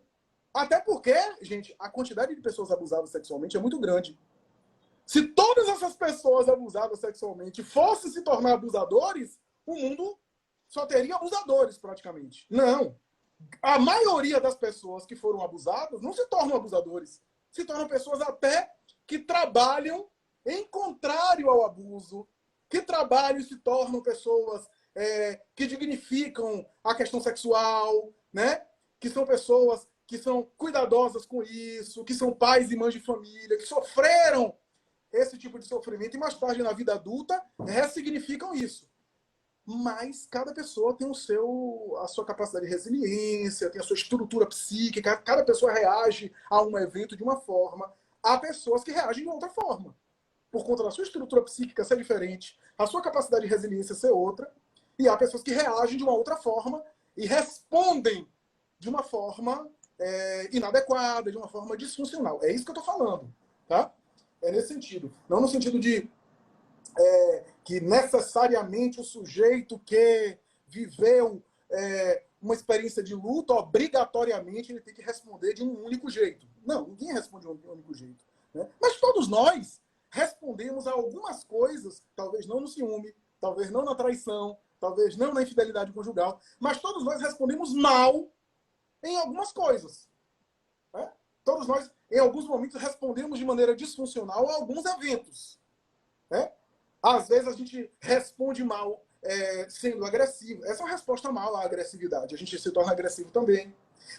Até porque, gente, a quantidade de pessoas abusadas sexualmente é muito grande. Se todas essas pessoas abusadas sexualmente fossem se tornar abusadores, o mundo só teria abusadores, praticamente. Não. A maioria das pessoas que foram abusadas não se tornam abusadores. Se tornam pessoas até que trabalham em contrário ao abuso, que trabalham e se tornam pessoas que dignificam a questão sexual, né? Que são pessoas que são cuidadosas com isso, que são pais e mães de família, que sofreram esse tipo de sofrimento e mais tarde na vida adulta ressignificam isso. Mas cada pessoa tem a sua capacidade de resiliência, tem a sua estrutura psíquica, cada pessoa reage a um evento de uma forma. Há pessoas que reagem de outra forma. Por conta da sua estrutura psíquica ser diferente, a sua capacidade de resiliência ser outra, e há pessoas que reagem de uma outra forma e respondem de uma forma inadequada, de uma forma disfuncional. É isso que eu estou falando. Tá? É nesse sentido. Não no sentido de que necessariamente o sujeito que viveu uma experiência de luta, obrigatoriamente ele tem que responder de um único jeito. Não, ninguém responde de um único jeito. Né? Mas todos nós respondemos a algumas coisas, talvez não no ciúme, talvez não na traição, talvez não na infidelidade conjugal, mas todos nós respondemos mal em algumas coisas. Né? Todos nós, em alguns momentos, respondemos de maneira disfuncional a alguns eventos. Né? Às vezes a gente responde mal sendo agressivo. Essa é uma resposta mal à agressividade. A gente se torna agressivo também.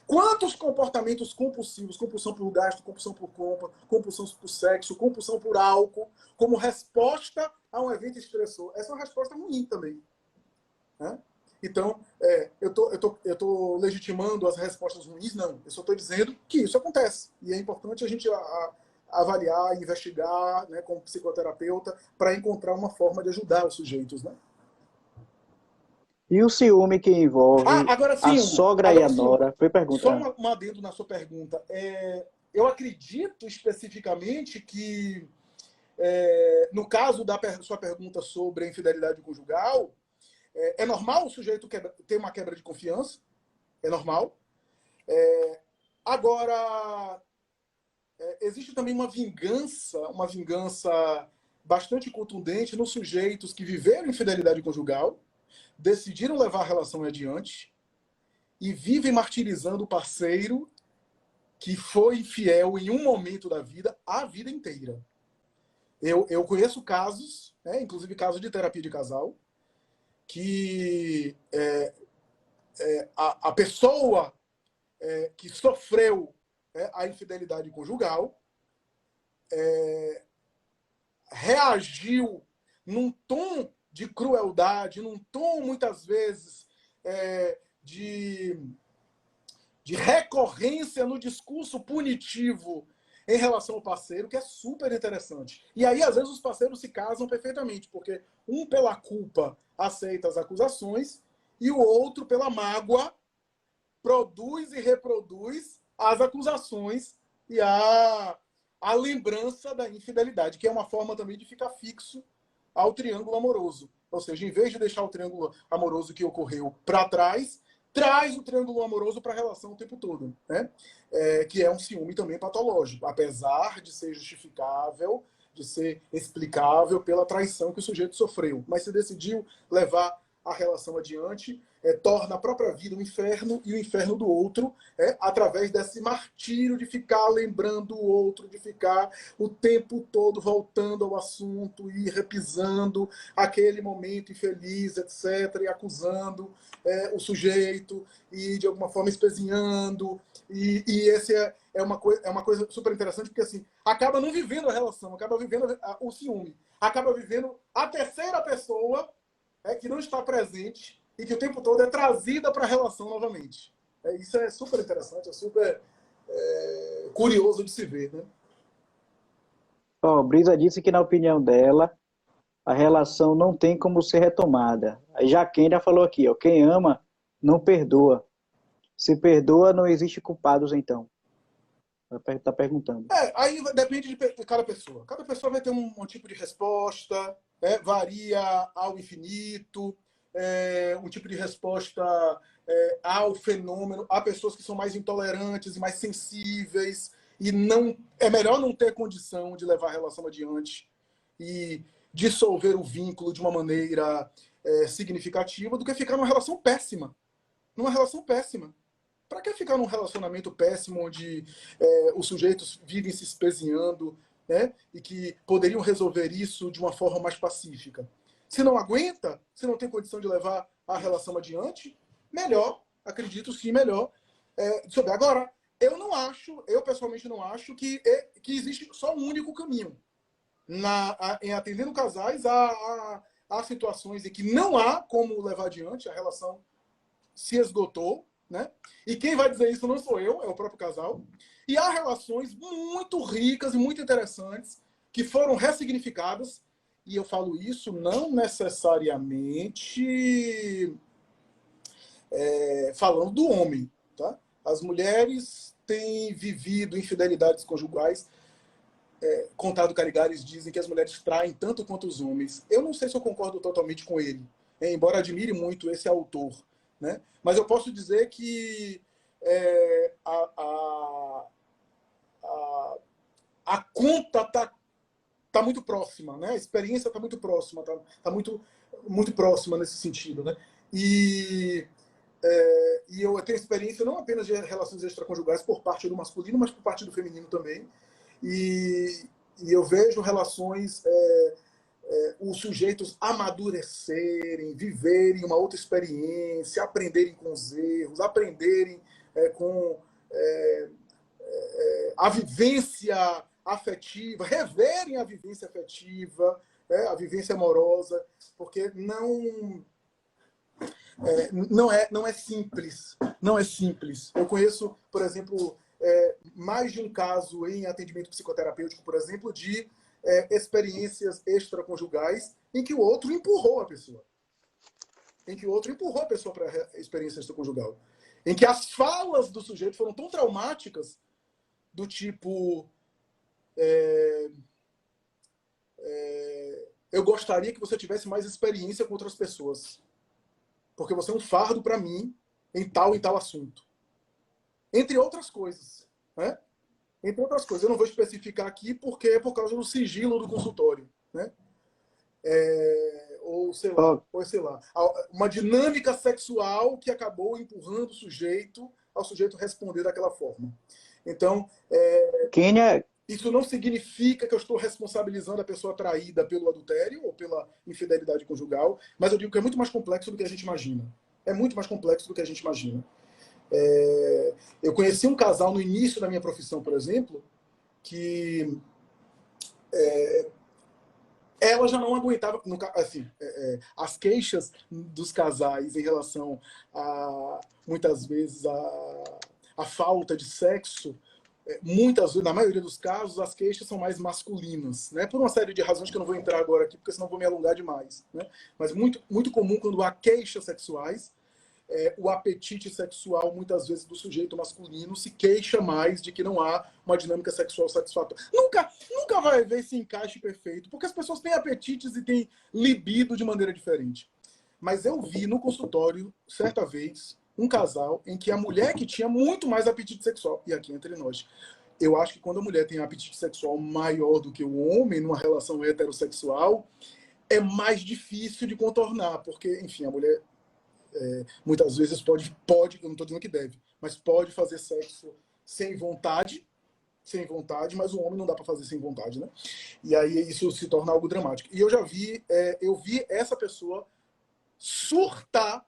Quantos comportamentos compulsivos, compulsão por gasto, compulsão por compra, compulsão por sexo, compulsão por álcool, como resposta a um evento estressor? Essa é uma resposta ruim também. Né? Então, eu tô legitimando as respostas ruins? Não. Eu só estou dizendo que isso acontece. E é importante a gente avaliar, investigar, né, como psicoterapeuta, para encontrar uma forma de ajudar os sujeitos, né? E o ciúme que envolve Agora a sim, Hugo. sogra e Agora a sim, Hugo. nora? Foi Só pergunta. um adendo na sua pergunta. Eu acredito especificamente que, no caso da sua pergunta sobre a infidelidade conjugal, é normal o sujeito ter uma quebra de confiança, é normal. Agora, existe também uma vingança bastante contundente nos sujeitos que viveram infidelidade conjugal, decidiram levar a relação adiante e vivem martirizando o parceiro que foi infiel em um momento da vida, a vida inteira. Eu conheço casos, né, inclusive casos de terapia de casal, que a pessoa que sofreu a infidelidade conjugal reagiu num tom de crueldade, num tom, muitas vezes, de recorrência no discurso punitivo em relação ao parceiro, que é super interessante. E aí, às vezes, os parceiros se casam perfeitamente, porque um, pela culpa, aceita as acusações, e o outro, pela mágoa, produz e reproduz as acusações e a lembrança da infidelidade, que é uma forma também de ficar fixo ao triângulo amoroso. Ou seja, em vez de deixar o triângulo amoroso que ocorreu para trás, traz o triângulo amoroso para a relação o tempo todo, né? Que é um ciúme também patológico, apesar de ser justificável, de ser explicável pela traição que o sujeito sofreu. Mas se decidiu levar a relação adiante, torna a própria vida um inferno e o inferno do outro, através desse martírio de ficar lembrando o outro, de ficar o tempo todo voltando ao assunto e repisando aquele momento infeliz, etc., e acusando o sujeito e de alguma forma espezinhando. E esse é uma coisa super interessante, porque assim, acaba não vivendo a relação, acaba vivendo o ciúme, acaba vivendo a terceira pessoa que não está presente e que o tempo todo é trazida para a relação novamente. Isso é super interessante, é super curioso de se ver, né? Ó, Brisa disse que, na opinião dela, a relação não tem como ser retomada. A Jaqueline falou aqui, ó, quem ama não perdoa. Se perdoa, não existe culpados, então. Ela está perguntando. Aí depende de cada pessoa. Cada pessoa vai ter um tipo de resposta, varia ao infinito, um tipo de resposta ao fenômeno. Há pessoas que são mais intolerantes e mais sensíveis, e não é melhor não ter condição de levar a relação adiante e dissolver o vínculo de uma maneira significativa do que ficar numa relação péssima. Numa relação péssima. Para que ficar num relacionamento péssimo onde os sujeitos vivem se espezinhando, né? E que poderiam resolver isso de uma forma mais pacífica? Se não aguenta, se não tem condição de levar a relação adiante, melhor, acredito sim, melhor. Agora, eu pessoalmente não acho que existe só um único caminho em atendendo casais a situações em que não há como levar adiante, a relação se esgotou, né? E quem vai dizer isso não sou eu, é o próprio casal. E há relações muito ricas e muito interessantes que foram ressignificadas, e eu falo isso não necessariamente falando do homem, tá? As mulheres têm vivido infidelidades conjugais. Contado Caligares dizem que as mulheres traem tanto quanto os homens. Eu não sei se eu concordo totalmente com ele, embora admire muito esse autor, né? Mas eu posso dizer que a conta tá muito próxima, né? A experiência está muito próxima, tá muito, muito próxima nesse sentido, né? E eu tenho experiência não apenas de relações extraconjugais por parte do masculino, mas por parte do feminino também. E eu vejo relações, os sujeitos amadurecerem, viverem uma outra experiência, aprenderem com os erros, aprenderem com a vivência afetiva, reverem a vivência afetiva, a vivência amorosa, porque não é simples. Não é simples. Eu conheço, por exemplo, mais de um caso em atendimento psicoterapêutico, por exemplo, de experiências extraconjugais em que o outro empurrou a pessoa. Para a experiência extraconjugal. Em que as falas do sujeito foram tão traumáticas, do tipo... eu gostaria que você tivesse mais experiência com outras pessoas. Porque você é um fardo para mim em tal e tal assunto. Entre outras coisas. Né? Entre outras coisas. Eu não vou especificar aqui porque é por causa do sigilo do consultório. Né? Ou sei lá, uma dinâmica sexual que acabou empurrando o sujeito ao sujeito responder daquela forma. Então, isso não significa que eu estou responsabilizando a pessoa traída pelo adultério ou pela infidelidade conjugal, mas eu digo que é muito mais complexo do que a gente imagina. É muito mais complexo do que a gente imagina. Eu conheci um casal no início da minha profissão, por exemplo, que ela já não aguentava, assim, as queixas dos casais em relação a, muitas vezes, a falta de sexo. Muitas vezes, na maioria dos casos, as queixas são mais masculinas, né? Por uma série de razões que eu não vou entrar agora aqui, porque senão vou me alongar demais, né? Mas muito, muito comum quando há queixas sexuais, o apetite sexual, muitas vezes, do sujeito masculino se queixa mais de que não há uma dinâmica sexual satisfatória. Nunca vai haver esse encaixe perfeito, porque as pessoas têm apetites e têm libido de maneira diferente. Mas eu vi no consultório, certa vez, um casal em que a mulher que tinha muito mais apetite sexual, e aqui entre nós, eu acho que quando a mulher tem apetite sexual maior do que o homem numa relação heterossexual, é mais difícil de contornar, porque, enfim, a mulher muitas vezes pode, eu não estou dizendo que deve, mas pode fazer sexo sem vontade, mas o homem não dá para fazer sem vontade, né? E aí isso se torna algo dramático. E eu vi essa pessoa surtar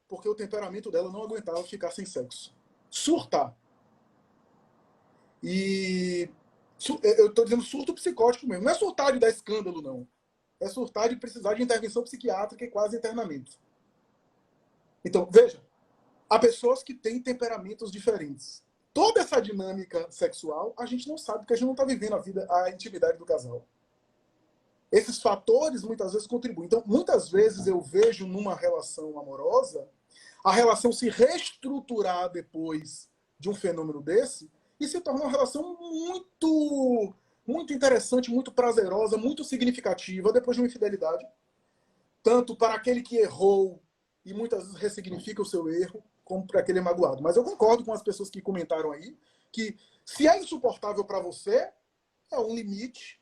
porque o temperamento dela não aguentava ficar sem sexo. Surtar. E eu estou dizendo surto psicótico mesmo. Não é surtar de dar escândalo, não. É surtar de precisar de intervenção psiquiátrica e quase internamento. Então, veja, há pessoas que têm temperamentos diferentes. Toda essa dinâmica sexual, a gente não sabe, porque a gente não está vivendo a intimidade do casal. Esses fatores, muitas vezes, contribuem. Então, muitas vezes eu vejo numa relação amorosa a relação se reestruturar depois de um fenômeno desse e se torna uma relação muito, muito interessante, muito prazerosa, muito significativa depois de uma infidelidade. Tanto para aquele que errou e muitas vezes ressignifica o seu erro, como para aquele magoado. Mas eu concordo com as pessoas que comentaram aí que se é insuportável para você, é um limite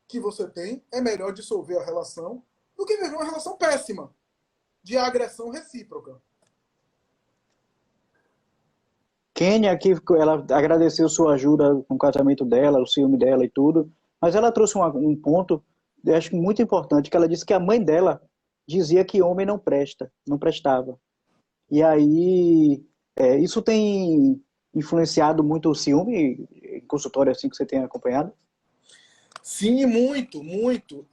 que você tem, é melhor dissolver a relação do que viver uma relação péssima, de agressão recíproca. Kênia aqui, ela agradeceu sua ajuda com o casamento dela, o ciúme dela e tudo, mas ela trouxe um ponto, eu acho muito importante, que ela disse que a mãe dela dizia que homem não presta, não prestava. E aí, isso tem influenciado muito o ciúme em consultório assim que você tem acompanhado? Sim, muito, muito.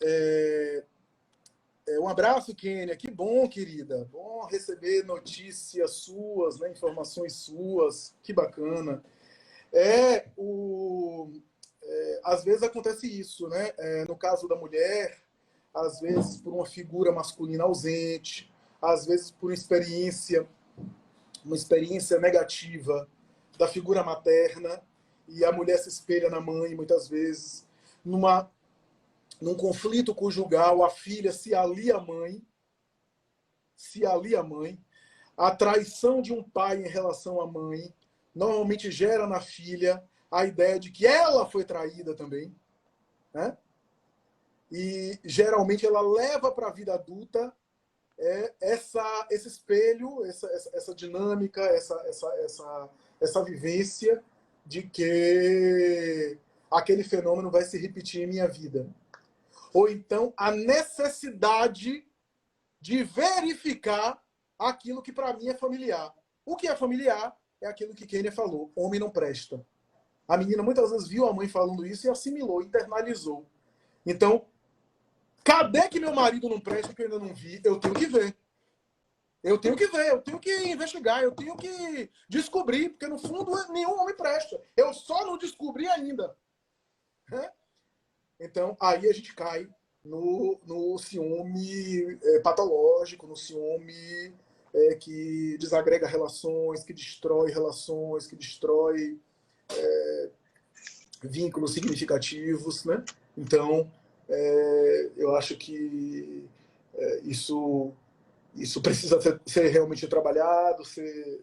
Um abraço, Kênia. Que bom, querida. Bom receber notícias suas, né, informações suas. Que bacana. Às vezes acontece isso, né? No caso da mulher, às vezes por uma figura masculina ausente, às vezes por uma experiência negativa da figura materna, e a mulher se espelha na mãe, muitas vezes, num conflito conjugal, a filha se alia à mãe, a traição de um pai em relação à mãe, normalmente gera na filha a ideia de que ela foi traída também, né? E geralmente ela leva para a vida adulta esse espelho, essa dinâmica, essa vivência de que aquele fenômeno vai se repetir em minha vida. Ou então a necessidade de verificar aquilo que para mim é familiar. O que é familiar é aquilo que Kênia falou: homem não presta. A menina muitas vezes viu a mãe falando isso e assimilou, internalizou. Então, cadê que meu marido não presta que eu ainda não vi? Eu tenho que ver. Eu tenho que ver, eu tenho que investigar, eu tenho que descobrir, porque no fundo nenhum homem presta. Eu só não descobri ainda. Né? Então, aí a gente cai no ciúme patológico, no ciúme que desagrega relações, que destrói vínculos significativos, né? Então, eu acho que isso precisa ser realmente trabalhado, ser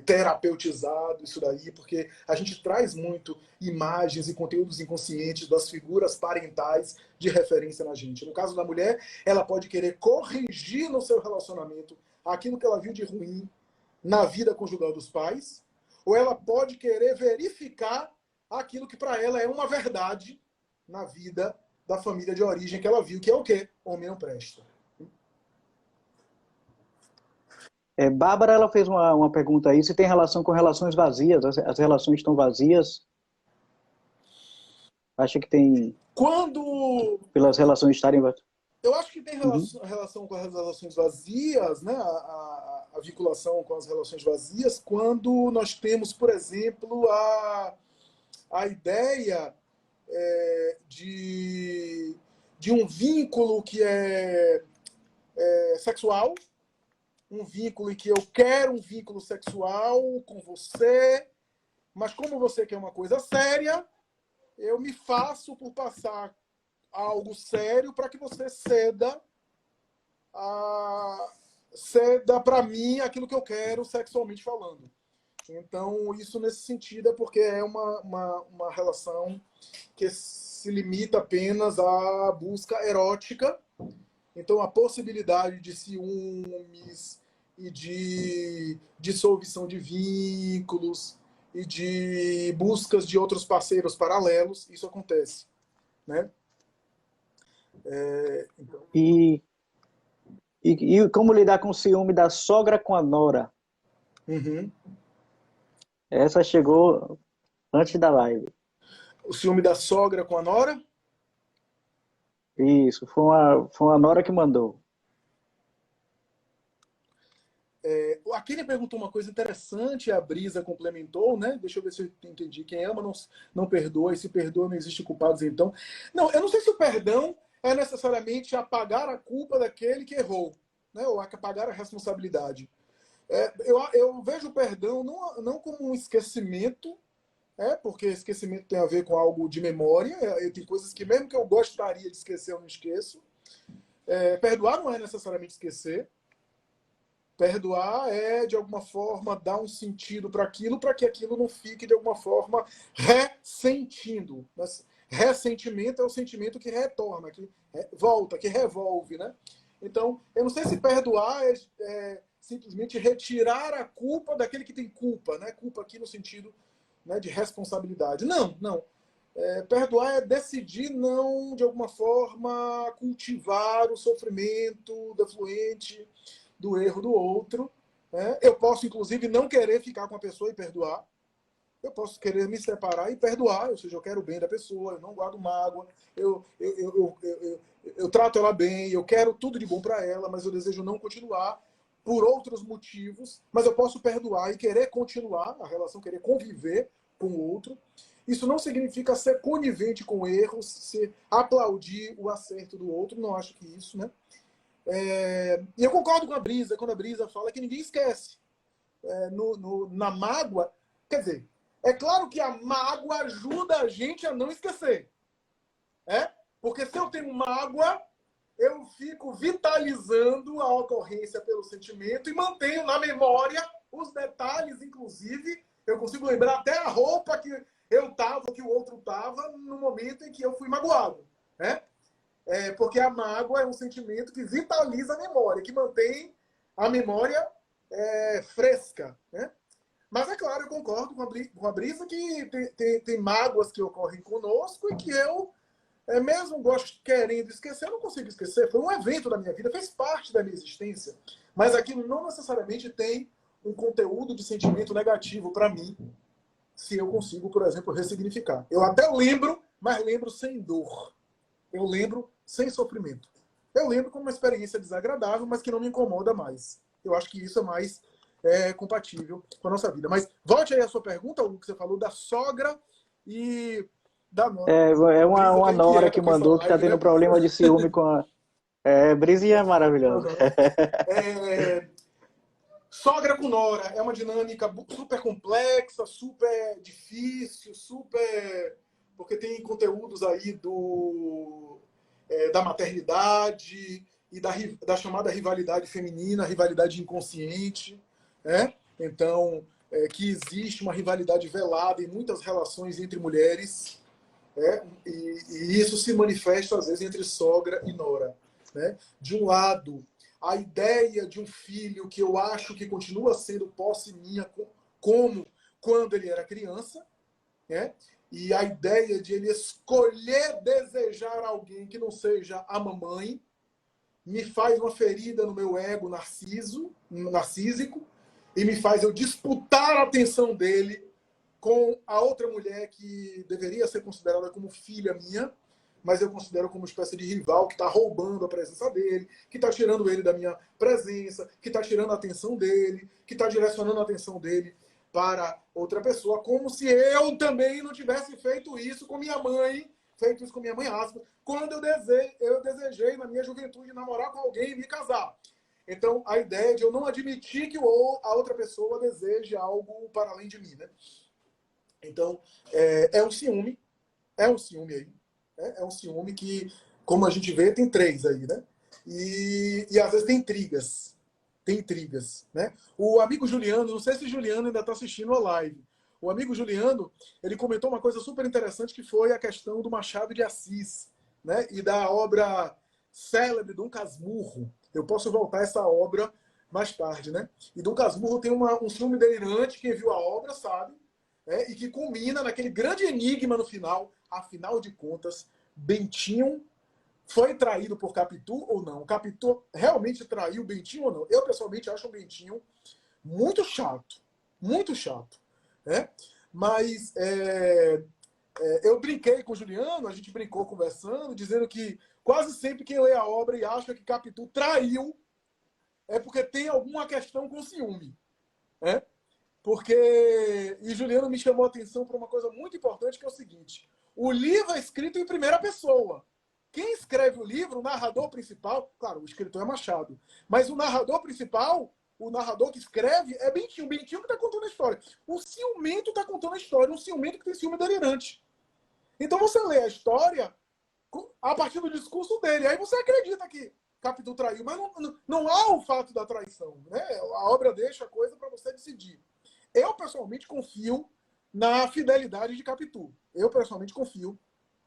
terapeutizado, isso daí, porque a gente traz muito imagens e conteúdos inconscientes das figuras parentais de referência na gente. No caso da mulher, ela pode querer corrigir no seu relacionamento aquilo que ela viu de ruim na vida conjugal dos pais, ou ela pode querer verificar aquilo que para ela é uma verdade na vida da família de origem que ela viu, que é o quê? Homem não presta. Bárbara, ela fez uma pergunta aí, se tem relação com relações vazias, as relações estão vazias? Acha que tem, pelas relações estarem vazias? Eu acho que tem Uhum. relação com as relações vazias, né? A vinculação com as relações vazias, quando nós temos, por exemplo, a ideia de um vínculo que é sexual, um vínculo em que eu quero um vínculo sexual com você, mas como você quer uma coisa séria, eu me faço por passar algo sério para que você ceda para mim aquilo que eu quero sexualmente falando. Então, isso nesse sentido é porque é uma relação que se limita apenas à busca erótica. Então, a possibilidade de ciúmes e de dissolução de vínculos e de buscas de outros parceiros paralelos, isso acontece. Né? Então... E como lidar com o ciúme da sogra com a nora? Uhum. Essa chegou antes da live. O ciúme da sogra com a nora? Isso, foi uma nora que mandou. Aqui ele perguntou uma coisa interessante, a Brisa complementou, né? Deixa eu ver se eu entendi. Quem ama não perdoa, e se perdoa não existe culpados, então. Não, eu não sei se o perdão é necessariamente apagar a culpa daquele que errou, né? Ou apagar a responsabilidade. Eu vejo o perdão não como um esquecimento, porque esquecimento tem a ver com algo de memória. Tem coisas que mesmo que eu gostaria de esquecer, eu não esqueço. Perdoar não é necessariamente esquecer. Perdoar é, de alguma forma, dar um sentido para que aquilo não fique, de alguma forma, ressentindo. Mas ressentimento é o sentimento que retorna, que volta, que revolve, né? Então, eu não sei se perdoar é simplesmente retirar a culpa daquele que tem culpa, né? Culpa aqui no sentido, né, de responsabilidade. Não. Perdoar é decidir não, de alguma forma, cultivar o sofrimento defluente do erro do outro. Né? Eu posso, inclusive, não querer ficar com a pessoa e perdoar. Eu posso querer me separar e perdoar, ou seja, eu quero o bem da pessoa, eu não guardo mágoa, eu trato ela bem, eu quero tudo de bom para ela, mas eu desejo não continuar por outros motivos, mas eu posso perdoar e querer continuar a relação, querer conviver com o outro. Isso não significa ser conivente com erros, se aplaudir o acerto do outro, não acho que isso, né? E eu concordo com a Brisa, quando a Brisa fala que ninguém esquece. Na mágoa, quer dizer, é claro que a mágoa ajuda a gente a não esquecer. Porque se eu tenho mágoa, eu fico vitalizando a ocorrência pelo sentimento e mantenho na memória os detalhes, inclusive, eu consigo lembrar até a roupa que eu estava, que o outro estava, no momento em que eu fui magoado. Porque a mágoa é um sentimento que vitaliza a memória, que mantém a memória fresca. Né? Mas, é claro, eu concordo com a Brisa que tem mágoas que ocorrem conosco e que eu, mesmo querendo esquecer, eu não consigo esquecer. Foi um evento da minha vida, fez parte da minha existência. Mas aquilo não necessariamente tem um conteúdo de sentimento negativo para mim, se eu consigo, por exemplo, ressignificar. Eu até lembro, mas lembro sem dor. Eu lembro sem sofrimento. eu lembro como uma experiência desagradável, mas que não me incomoda mais. Eu acho que isso é mais compatível com a nossa vida. Mas volte aí a sua pergunta, o que você falou da sogra e da nora. É Brisa uma tá nora que inquieta com essa mandou que está live, tendo né, problema Brisa? de ciúme com a... Brisinha é maravilhosa. Uhum. Sogra com nora é uma dinâmica super complexa, super difícil, super... Porque tem conteúdos aí da maternidade e da chamada rivalidade feminina, rivalidade inconsciente, né? Então, que existe uma rivalidade velada em muitas relações entre mulheres, e isso se manifesta, às vezes, entre sogra e nora, né? De um lado, a ideia de um filho que eu acho que continua sendo posse minha, como quando ele era criança, né? E a ideia de ele escolher desejar alguém que não seja a mamãe me faz uma ferida no meu ego narcísico e me faz eu disputar a atenção dele com a outra mulher que deveria ser considerada como filha minha, mas eu considero como uma espécie de rival que está roubando a presença dele, que está tirando ele da minha presença, que está tirando a atenção dele, que está direcionando a atenção dele para outra pessoa, como se eu também não tivesse feito isso com minha mãe, aspas, quando eu desejei na minha juventude namorar com alguém e me casar. Então, a ideia de eu não admitir que a outra pessoa deseje algo para além de mim, né? Então, é um ciúme aí. Né? É um ciúme que, como a gente vê, tem 3 aí, né? E às vezes tem intrigas. Tem intrigas, né? O amigo Juliano, não sei se o Juliano ainda está assistindo a live. O amigo Juliano, ele comentou uma coisa super interessante que foi a questão do Machado de Assis, né? E da obra célebre Dom Casmurro. Eu posso voltar a essa obra mais tarde, né? E Dom Casmurro tem um ciúme delirante, quem viu a obra sabe, e que culmina naquele grande enigma no final. Afinal de contas, Bentinho foi traído por Capitu ou não? Capitu realmente traiu Bentinho ou não? Eu, pessoalmente, acho o Bentinho muito chato. Muito chato. Né? Mas eu brinquei com o Juliano, a gente brincou conversando, dizendo que quase sempre quem lê a obra e acha que Capitu traiu é porque tem alguma questão com ciúme. Né? Porque... E Juliano me chamou a atenção para uma coisa muito importante, que é o seguinte. O livro é escrito em primeira pessoa. Quem escreve o livro, o narrador principal... Claro, o escritor é Machado. Mas o narrador principal, o narrador que escreve, é Bentinho. Bentinho que está contando a história. O ciumento está contando a história. Um ciumento que tem ciúme delirante. Então você lê a história a partir do discurso dele. Aí você acredita que Capitu traiu. Mas não há o fato da traição. Né? A obra deixa a coisa para você decidir. Eu, pessoalmente, confio na fidelidade de Capitu. Eu, pessoalmente, confio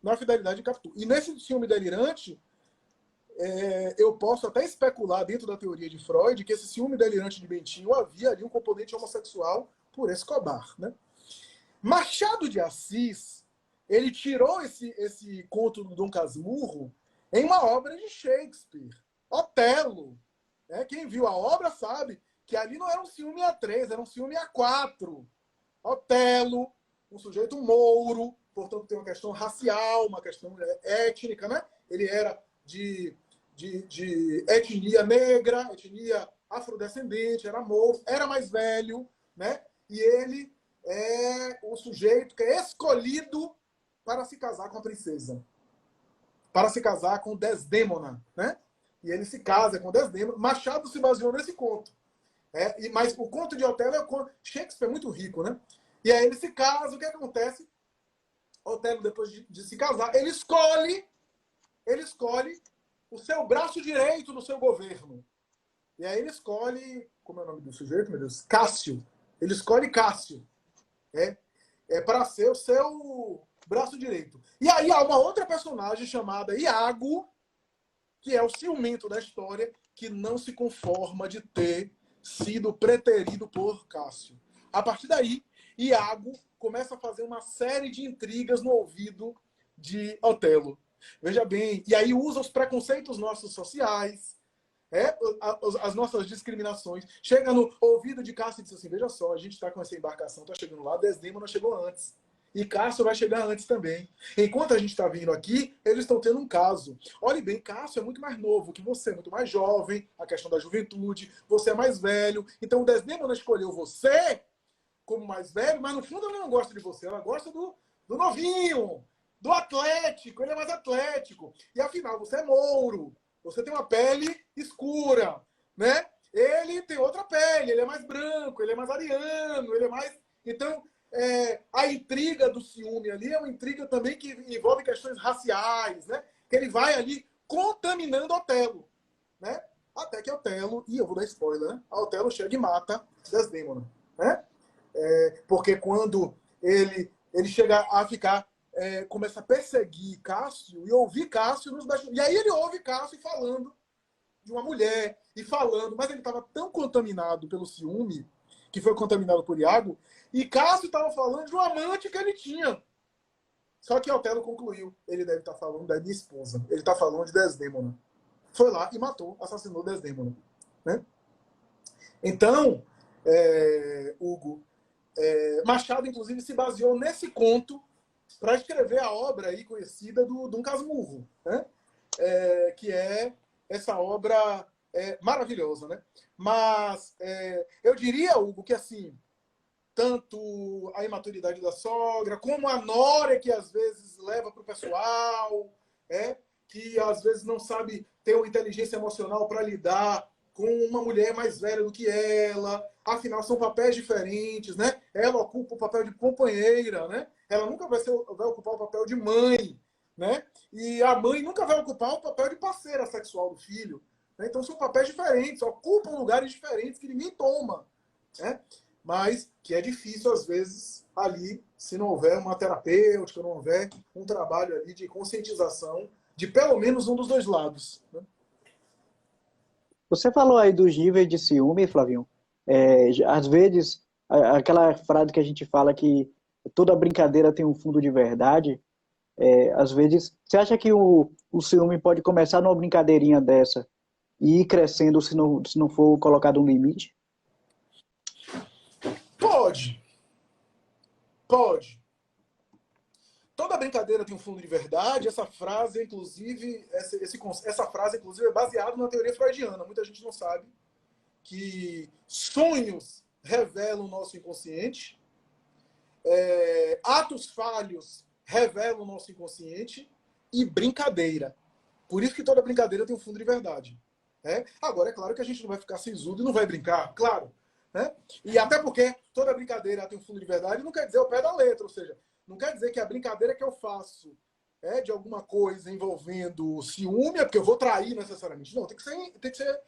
na fidelidade de Capitu. E nesse ciúme delirante, eu posso até especular, dentro da teoria de Freud, que esse ciúme delirante de Bentinho havia ali um componente homossexual por Escobar. Né? Machado de Assis, ele tirou esse conto do Dom Casmurro em uma obra de Shakespeare. Otelo. Né? Quem viu a obra sabe que ali não era um ciúme A3, era um ciúme A4. Otelo, um sujeito mouro, portanto tem uma questão racial, uma questão étnica, né? Ele era de etnia negra, etnia afrodescendente, era mouro, era mais velho, né? E ele é o sujeito que é escolhido para se casar com a princesa, para se casar com Desdémona, né? E ele se casa com Desdémona. Machado se baseou nesse conto. Mas o conto de Otelo Shakespeare é muito rico, né? E aí ele se casa, o que acontece? Otelo, depois de se casar, ele escolhe o seu braço direito no seu governo. E aí ele escolhe, como é o nome do sujeito, meu Deus? Cássio. Ele escolhe Cássio. Para ser o seu braço direito. E aí há uma outra personagem chamada Iago, que é o ciumento da história, que não se conforma de ter sido preterido por Cássio. A partir daí, Iago começa a fazer uma série de intrigas no ouvido de Otelo. Veja bem, e aí usa os preconceitos nossos sociais, as nossas discriminações. Chega no ouvido de Cássio e diz assim, veja só, a gente está com essa embarcação, está chegando lá, Desdémona chegou antes. E Cássio vai chegar antes também. Enquanto a gente está vindo aqui, eles estão tendo um caso. Olhe bem, Cássio é muito mais novo que você, muito mais jovem, a questão da juventude, você é mais velho. Então o Desdemona escolheu você como mais velho, mas no fundo ela não gosta de você, ela gosta do novinho, do atlético, ele é mais atlético. E afinal, você é mouro, você tem uma pele escura, né? Ele tem outra pele, ele é mais branco, ele é mais ariano, ele é mais... Então, a intriga do ciúme ali é uma intriga também que envolve questões raciais, né? Que ele vai ali contaminando Otelo, né? Até que Otelo, e eu vou dar spoiler, né? A Otelo chega e mata Desdemona, né? Porque quando ele chega a ficar, começa a perseguir Cássio e ouvir Cássio nos bastidores. E aí ele ouve Cássio falando de uma mulher e falando, mas ele estava tão contaminado pelo ciúme, que foi contaminado por Iago, e Cássio estava falando de um amante que ele tinha. Só que Otelo concluiu, ele deve estar falando da minha esposa, ele está falando de Desdemona. Foi lá e matou, assassinou Desdemona, né? Então, Hugo, Machado, inclusive, se baseou nesse conto para escrever a obra aí conhecida do Dom Casmurro, né? Que é essa obra maravilhosa, né? Mas eu diria, Hugo, que assim, tanto a imaturidade da sogra, como a nora que às vezes leva para o pessoal, que às vezes não sabe ter uma inteligência emocional para lidar com uma mulher mais velha do que ela, afinal são papéis diferentes, né? Ela ocupa o papel de companheira, né? Ela nunca vai ocupar o papel de mãe, né? E a mãe nunca vai ocupar o papel de parceira sexual do filho, né? Então são papéis diferentes, ocupam lugares diferentes que ninguém toma, né? Mas que é difícil às vezes ali, se não houver uma terapêutica, não houver um trabalho ali de conscientização de pelo menos um dos dois lados, né? Você falou aí dos níveis de ciúme, Flavinho. Às vezes, aquela frase que a gente fala que toda brincadeira tem um fundo de verdade, às vezes, você acha que o ciúme pode começar numa brincadeirinha dessa e ir crescendo se não for colocado um limite? Pode. Pode. Toda brincadeira tem um fundo de verdade. Essa frase, inclusive, essa frase, inclusive, é baseada na teoria freudiana. Muita gente não sabe que sonhos revelam o nosso inconsciente, atos falhos revelam o nosso inconsciente e brincadeira. Por isso que toda brincadeira tem um fundo de verdade. Agora, é claro que a gente não vai ficar sisudo e não vai brincar, claro. Né? E até porque toda brincadeira tem um fundo de verdade não quer dizer o pé da letra, ou seja, não quer dizer que a brincadeira que eu faço de alguma coisa envolvendo ciúme é porque eu vou trair necessariamente. Não, tem que ser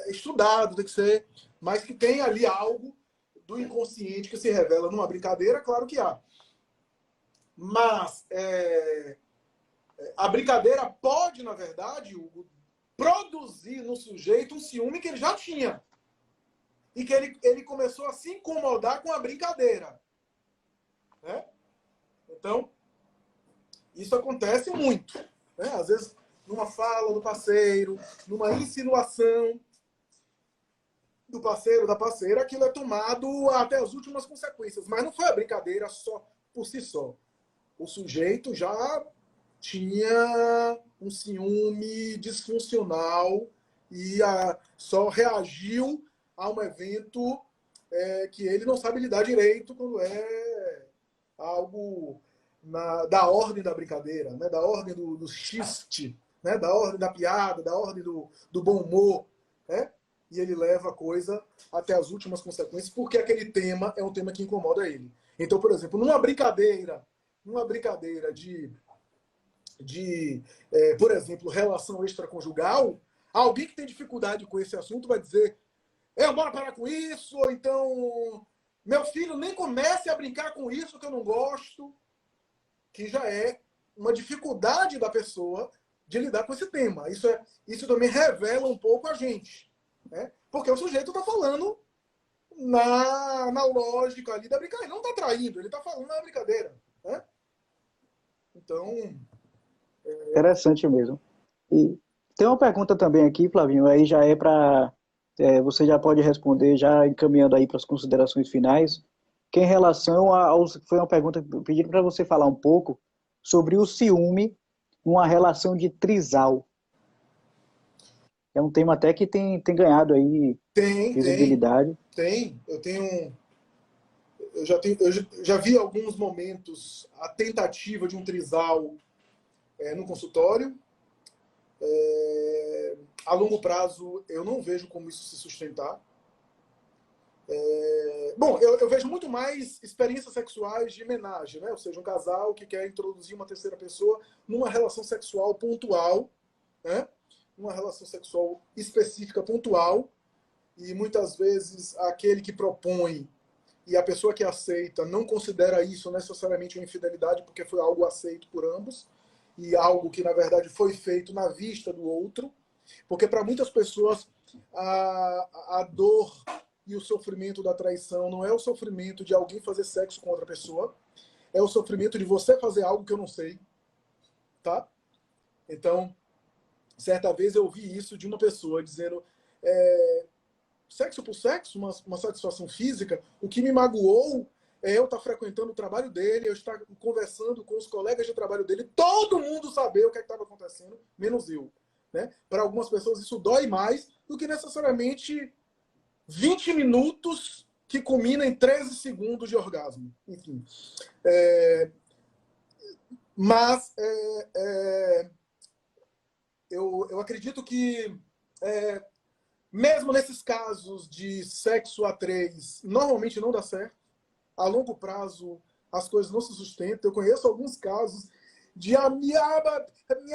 estudado, tem que ser... Mas que tem ali algo do inconsciente que se revela numa brincadeira, claro que há. Mas a brincadeira pode, na verdade, Hugo, produzir no sujeito um ciúme que ele já tinha. E que ele começou a se incomodar com a brincadeira. Né? Então, isso acontece muito. Né? Às vezes, numa fala do parceiro, numa insinuação do parceiro, da parceira, aquilo é tomado até as últimas consequências. Mas não foi a brincadeira só por si só. O sujeito já tinha um ciúme disfuncional e só reagiu a um evento que ele não sabe lidar direito quando é algo da ordem da brincadeira, né? Da ordem do xiste, né? Da ordem da piada, da ordem do bom humor. Né? E ele leva a coisa até as últimas consequências, porque aquele tema é um tema que incomoda ele. Então, por exemplo, numa brincadeira por exemplo, relação extraconjugal, alguém que tem dificuldade com esse assunto vai dizer: bora parar com isso, ou então, meu filho, nem comece a brincar com isso que eu não gosto, que já é uma dificuldade da pessoa de lidar com esse tema. Isso também revela um pouco a gente, né? Porque o sujeito está falando na lógica ali da brincadeira. Ele não está traindo, ele está falando na brincadeira. Né? Então... Interessante mesmo. E tem uma pergunta também aqui, Flavinho, aí já é para... você já pode responder, já encaminhando aí para as considerações finais. que é em relação foi uma pergunta pedindo para você falar um pouco sobre o ciúme numa relação de trisal. É um tema até que tem ganhado aí visibilidade. Tem. Eu já vi alguns momentos a tentativa de um trisal no consultório. A longo prazo, eu não vejo como isso se sustentar. Bom, eu vejo muito mais experiências sexuais de homenagem, né? Ou seja, um casal que quer introduzir uma terceira pessoa numa relação sexual pontual, né? Uma relação sexual específica pontual, e muitas vezes aquele que propõe e a pessoa que aceita não considera isso necessariamente uma infidelidade, porque foi algo aceito por ambos e algo que, na verdade, foi feito na vista do outro. Porque para muitas pessoas a dor e o sofrimento da traição não é o sofrimento de alguém fazer sexo com outra pessoa, é o sofrimento de você fazer algo que eu não sei, tá? Então, certa vez eu ouvi isso de uma pessoa dizendo sexo por sexo, uma satisfação física, o que me magoou é eu estar frequentando o trabalho dele, eu estar conversando com os colegas de trabalho dele, todo mundo saber o que estava acontecendo, menos eu. Né? Para algumas pessoas isso dói mais do que necessariamente 20 minutos que culmina em 13 segundos de orgasmo. Enfim. Mas eu acredito que mesmo nesses casos de sexo a três, normalmente não dá certo. A longo prazo, as coisas não se sustentam. Eu conheço alguns casos de a minha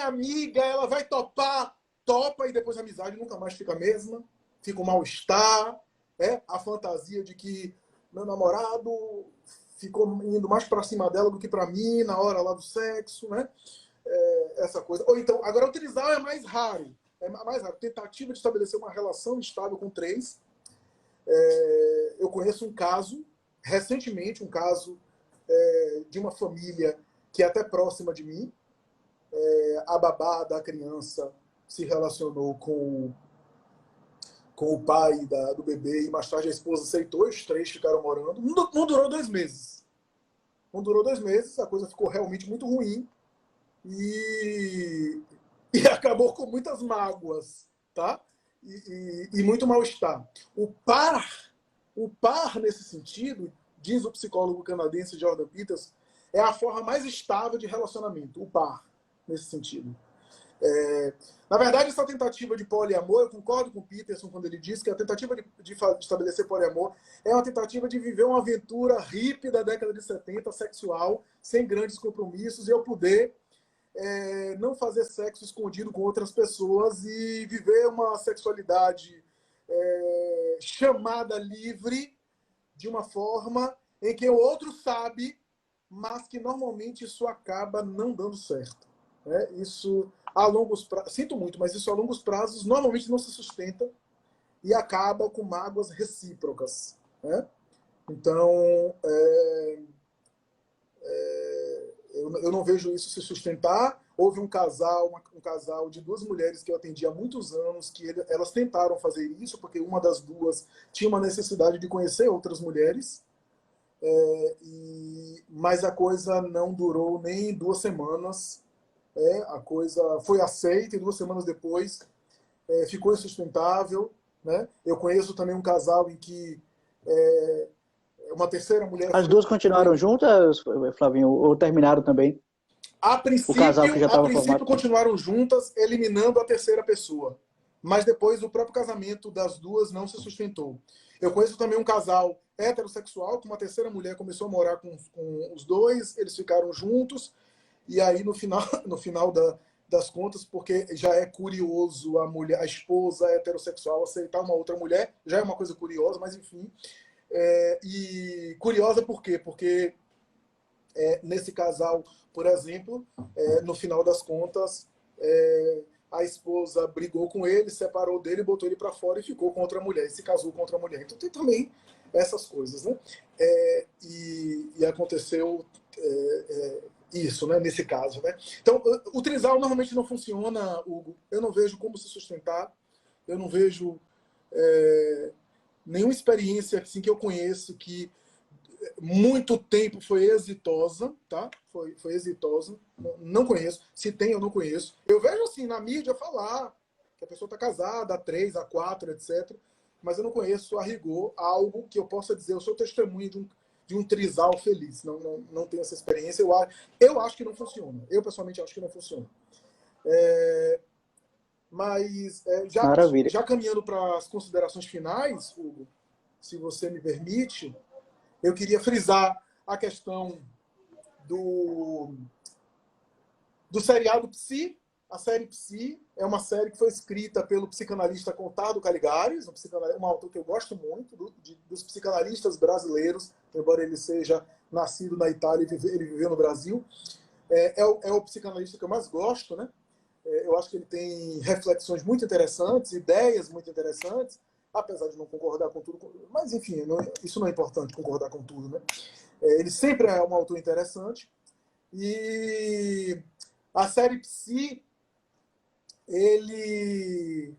amiga, ela vai topar, topa, e depois a amizade nunca mais fica a mesma. Fica um mal-estar, a fantasia de que meu namorado ficou indo mais para cima dela do que para mim na hora lá do sexo, né? Essa coisa. Ou então, agora o trisal é mais raro. É mais raro. Tentativa de estabelecer uma relação estável com três. Eu conheço um caso, recentemente, de uma família que é até próxima de mim. A babá da criança se relacionou com o pai do bebê e mais tarde a esposa aceitou, os três ficaram morando. Não durou 2 meses. Não durou 2 meses, a coisa ficou realmente muito ruim e acabou com muitas mágoas, tá? E muito mal-estar. O par, nesse sentido, diz o psicólogo canadense Jordan Peterson, é a forma mais estável de relacionamento, o par, nesse sentido. Na verdade, essa tentativa de poliamor, eu concordo com o Peterson quando ele diz que a tentativa de estabelecer poliamor é uma tentativa de viver uma aventura hippie da década de 70, sexual, sem grandes compromissos, e eu poder não fazer sexo escondido com outras pessoas e viver uma sexualidade chamada livre, de uma forma em que o outro sabe, mas que normalmente isso acaba não dando certo. Isso a longos prazos, sinto muito, mas isso a longos prazos normalmente não se sustenta e acaba com mágoas recíprocas. Né? Então, eu não vejo isso se sustentar. Houve um casal de 2 mulheres que eu atendi há muitos anos, que elas tentaram fazer isso, porque uma das duas tinha uma necessidade de conhecer outras mulheres, mas a coisa não durou nem 2 semanas. A coisa foi aceita e 2 semanas depois ficou insustentável. Né? Eu conheço também um casal em que uma terceira mulher... As duas continuaram juntas, Flavinho, ou terminaram também? A princípio continuaram juntas, eliminando a terceira pessoa. Mas depois o próprio casamento das duas não se sustentou. Eu conheço também um casal heterossexual, que uma terceira mulher começou a morar com os dois, eles ficaram juntos, e aí no final das contas, porque já é curioso a esposa heterossexual aceitar uma outra mulher, já é uma coisa curiosa, mas enfim. E curiosa por quê? Porque nesse casal, por exemplo, no final das contas, a esposa brigou com ele, separou dele, botou ele para fora e ficou com outra mulher, e se casou com outra mulher. Então tem também essas coisas, né? E aconteceu isso, né? Nesse caso, né? Então, o trisal normalmente não funciona, Hugo. Eu não vejo como se sustentar, eu não vejo nenhuma experiência assim, que eu conheço que muito tempo foi exitosa, tá? Foi exitosa. Não conheço. Se tem, eu não conheço. Eu vejo assim na mídia falar que a pessoa está casada há 3, há 4, etc. Mas eu não conheço a rigor algo que eu possa dizer. Eu sou testemunha de um trisal feliz. Não tenho essa experiência. Eu acho que não funciona. Eu, pessoalmente, acho que não funciona. Mas Maravilha. já caminhando para as considerações finais, Hugo, se você me permite, eu queria frisar a questão do seriado Psi. A série Psi é uma série que foi escrita pelo psicanalista Contardo Caligares, um autor que eu gosto muito, dos psicanalistas brasileiros, embora ele seja nascido na Itália e ele viveu no Brasil. É o psicanalista que eu mais gosto, né? Eu acho que ele tem reflexões muito interessantes, ideias muito interessantes, apesar de não concordar com tudo. Mas, enfim, isso não é importante, concordar com tudo, né? Ele sempre é um autor interessante. E a série Psi, ele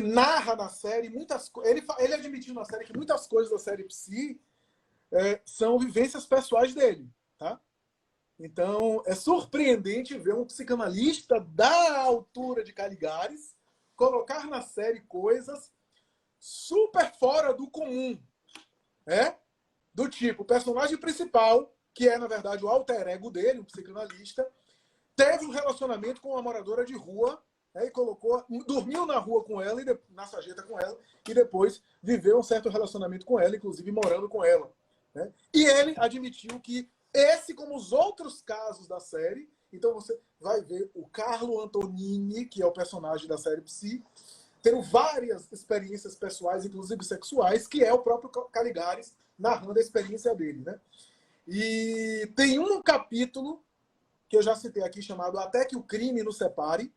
narra na série muitas coisas. Ele admitiu na série que muitas coisas da série Psi são vivências pessoais dele, tá? Então, é surpreendente ver um psicanalista da altura de Caligares colocar na série coisas super fora do comum. Do tipo, o personagem principal, que é, na verdade, o alter ego dele, um psicanalista, teve um relacionamento com uma moradora de rua, e dormiu na rua com ela, na sarjeta com ela, e depois viveu um certo relacionamento com ela, inclusive morando com ela. E ele admitiu que esse, como os outros casos da série, então você vai ver o Carlo Antonini, que é o personagem da série Psi, tendo várias experiências pessoais, inclusive sexuais, que é o próprio Caligares narrando a experiência dele, né? E tem um capítulo que eu já citei aqui, chamado Até que o Crime nos Separe,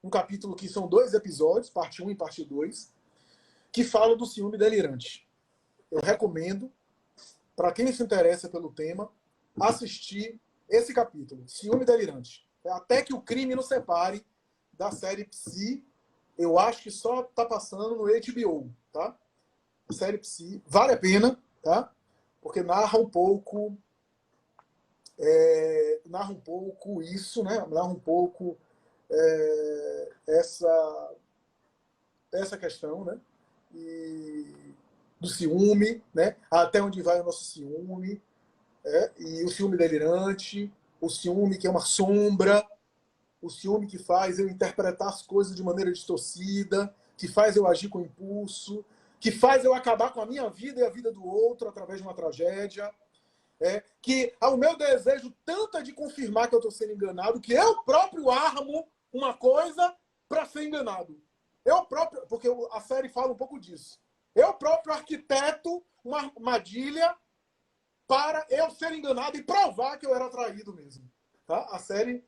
um capítulo que são 2 episódios, parte 1 e parte 2, que fala do ciúme delirante. Eu recomendo, para quem se interessa pelo tema, assistir esse capítulo, Ciúme Delirante. Até que o Crime nos Separe, da série Psi. Eu acho que só está passando no HBO, tá? A série Psi. Vale a pena, tá? Porque narra um pouco isso, né? Narra um pouco essa questão, né? Do ciúme, né? Até onde vai o nosso ciúme, e o ciúme delirante, o ciúme que é uma sombra, o ciúme que faz eu interpretar as coisas de maneira distorcida, que faz eu agir com impulso, que faz eu acabar com a minha vida e a vida do outro através de uma tragédia, que o meu desejo tanto é de confirmar que eu estou sendo enganado, que eu próprio armo uma coisa para ser enganado. Eu próprio, porque a série fala um pouco disso. Eu próprio arquiteto uma armadilha para eu ser enganado e provar que eu era traído mesmo. Tá? A série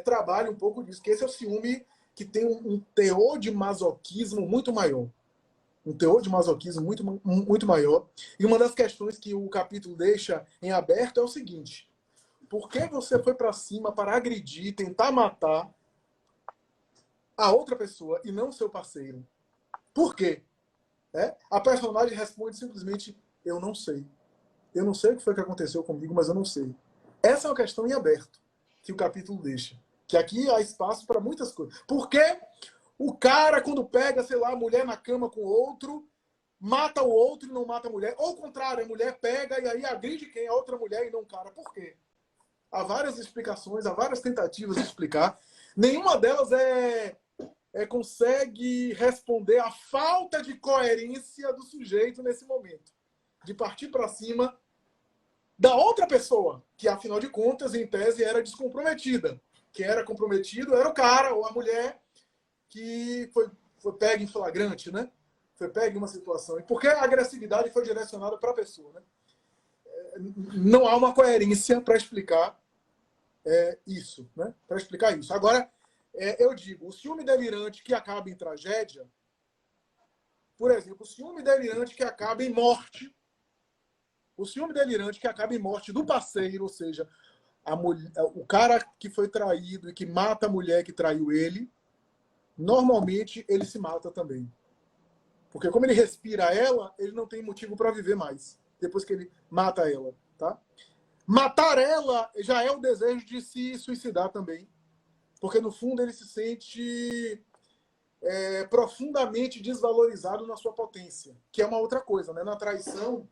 trabalha um pouco disso, que esse é o ciúme que tem um teor de masoquismo muito maior. Um teor de masoquismo muito maior. E uma das questões que o capítulo deixa em aberto é o seguinte: por que você foi para cima para agredir, tentar matar a outra pessoa e não seu parceiro? Por quê? A personagem responde simplesmente: eu não sei. Eu não sei o que foi que aconteceu comigo, mas eu não sei. Essa é uma questão em aberto que o capítulo deixa. Que aqui há espaço para muitas coisas. Por que o cara, quando pega, sei lá, a mulher na cama com o outro, mata o outro e não mata a mulher? Ou o contrário, a mulher pega e aí agride quem? A outra mulher e não o cara. Por quê? Há várias explicações, há várias tentativas de explicar. Nenhuma delas consegue responder à falta de coerência do sujeito nesse momento. De partir para cima da outra pessoa, que afinal de contas, em tese, era descomprometida. Quem era comprometido era o cara ou a mulher que foi pega em flagrante, né? Foi pega em uma situação. E porque a agressividade foi direcionada para a pessoa, né? Não há uma coerência para explicar isso, né? Para explicar isso. Agora, eu digo, o ciúme delirante que acaba em tragédia, por exemplo, o ciúme delirante que acaba em morte, o ciúme delirante que acaba em morte do parceiro, ou seja, o cara que foi traído e que mata a mulher que traiu ele, normalmente ele se mata também. Porque como ele respira ela, ele não tem motivo para viver mais, depois que ele mata ela, tá? Matar ela já é o desejo de se suicidar também. Porque, no fundo, ele se sente profundamente desvalorizado na sua potência, que é uma outra coisa, né? Na traição,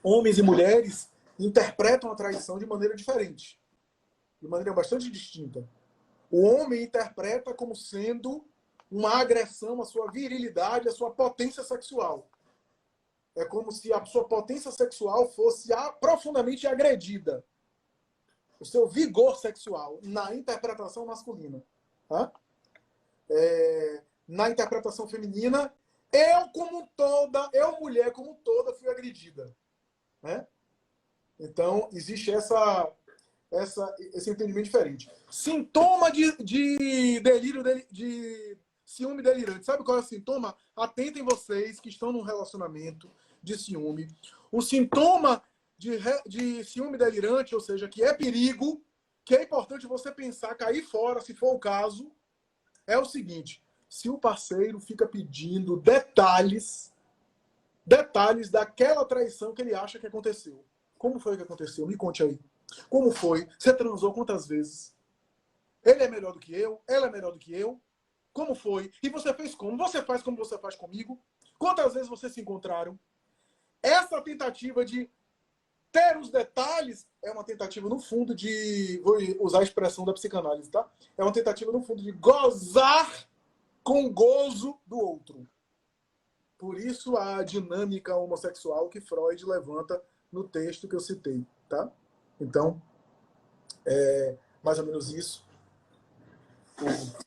homens e mulheres interpretam a traição de maneira diferente, de maneira bastante distinta. O homem interpreta como sendo uma agressão à sua virilidade, à sua potência sexual. É como se a sua potência sexual fosse profundamente agredida. O seu vigor sexual na interpretação masculina. Tá? Na interpretação feminina, eu, mulher como toda, fui agredida. Né? Então, existe esse entendimento diferente. Sintoma de delírio, de ciúme delirante. Sabe qual é o sintoma? Atentem vocês que estão num relacionamento de ciúme. O sintoma de ciúme delirante, ou seja, que é perigo, que é importante você pensar, cair fora, se for o caso, é o seguinte: se o parceiro fica pedindo detalhes daquela traição que ele acha que aconteceu. Como foi que aconteceu? Me conte aí. Como foi? Você transou quantas vezes? Ele é melhor do que eu? Ela é melhor do que eu? Como foi? E você fez como? Você faz como você faz comigo? Quantas vezes vocês se encontraram? Essa tentativa de ter os detalhes é uma tentativa, no fundo, vou usar a expressão da psicanálise, tá? É uma tentativa, no fundo, de gozar com o gozo do outro. Por isso a dinâmica homossexual que Freud levanta no texto que eu citei, tá? Então, mais ou menos isso.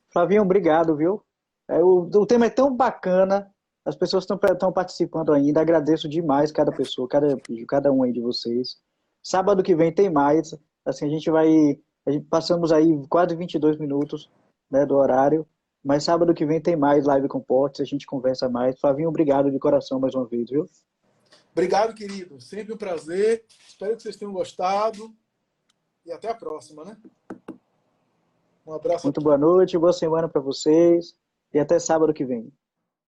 Flavinho, obrigado, viu? O tema é tão bacana, as pessoas estão participando ainda, agradeço demais cada pessoa, cada um aí de vocês. Sábado que vem tem mais, assim, passamos aí quase 22 minutos, né, do horário, mas sábado que vem tem mais live com Portes, a gente conversa mais. Flavinho, obrigado de coração mais uma vez, viu? Obrigado, querido. Sempre um prazer. Espero que vocês tenham gostado. E até a próxima, né? Um abraço. Muito boa noite, boa semana para vocês e até sábado que vem.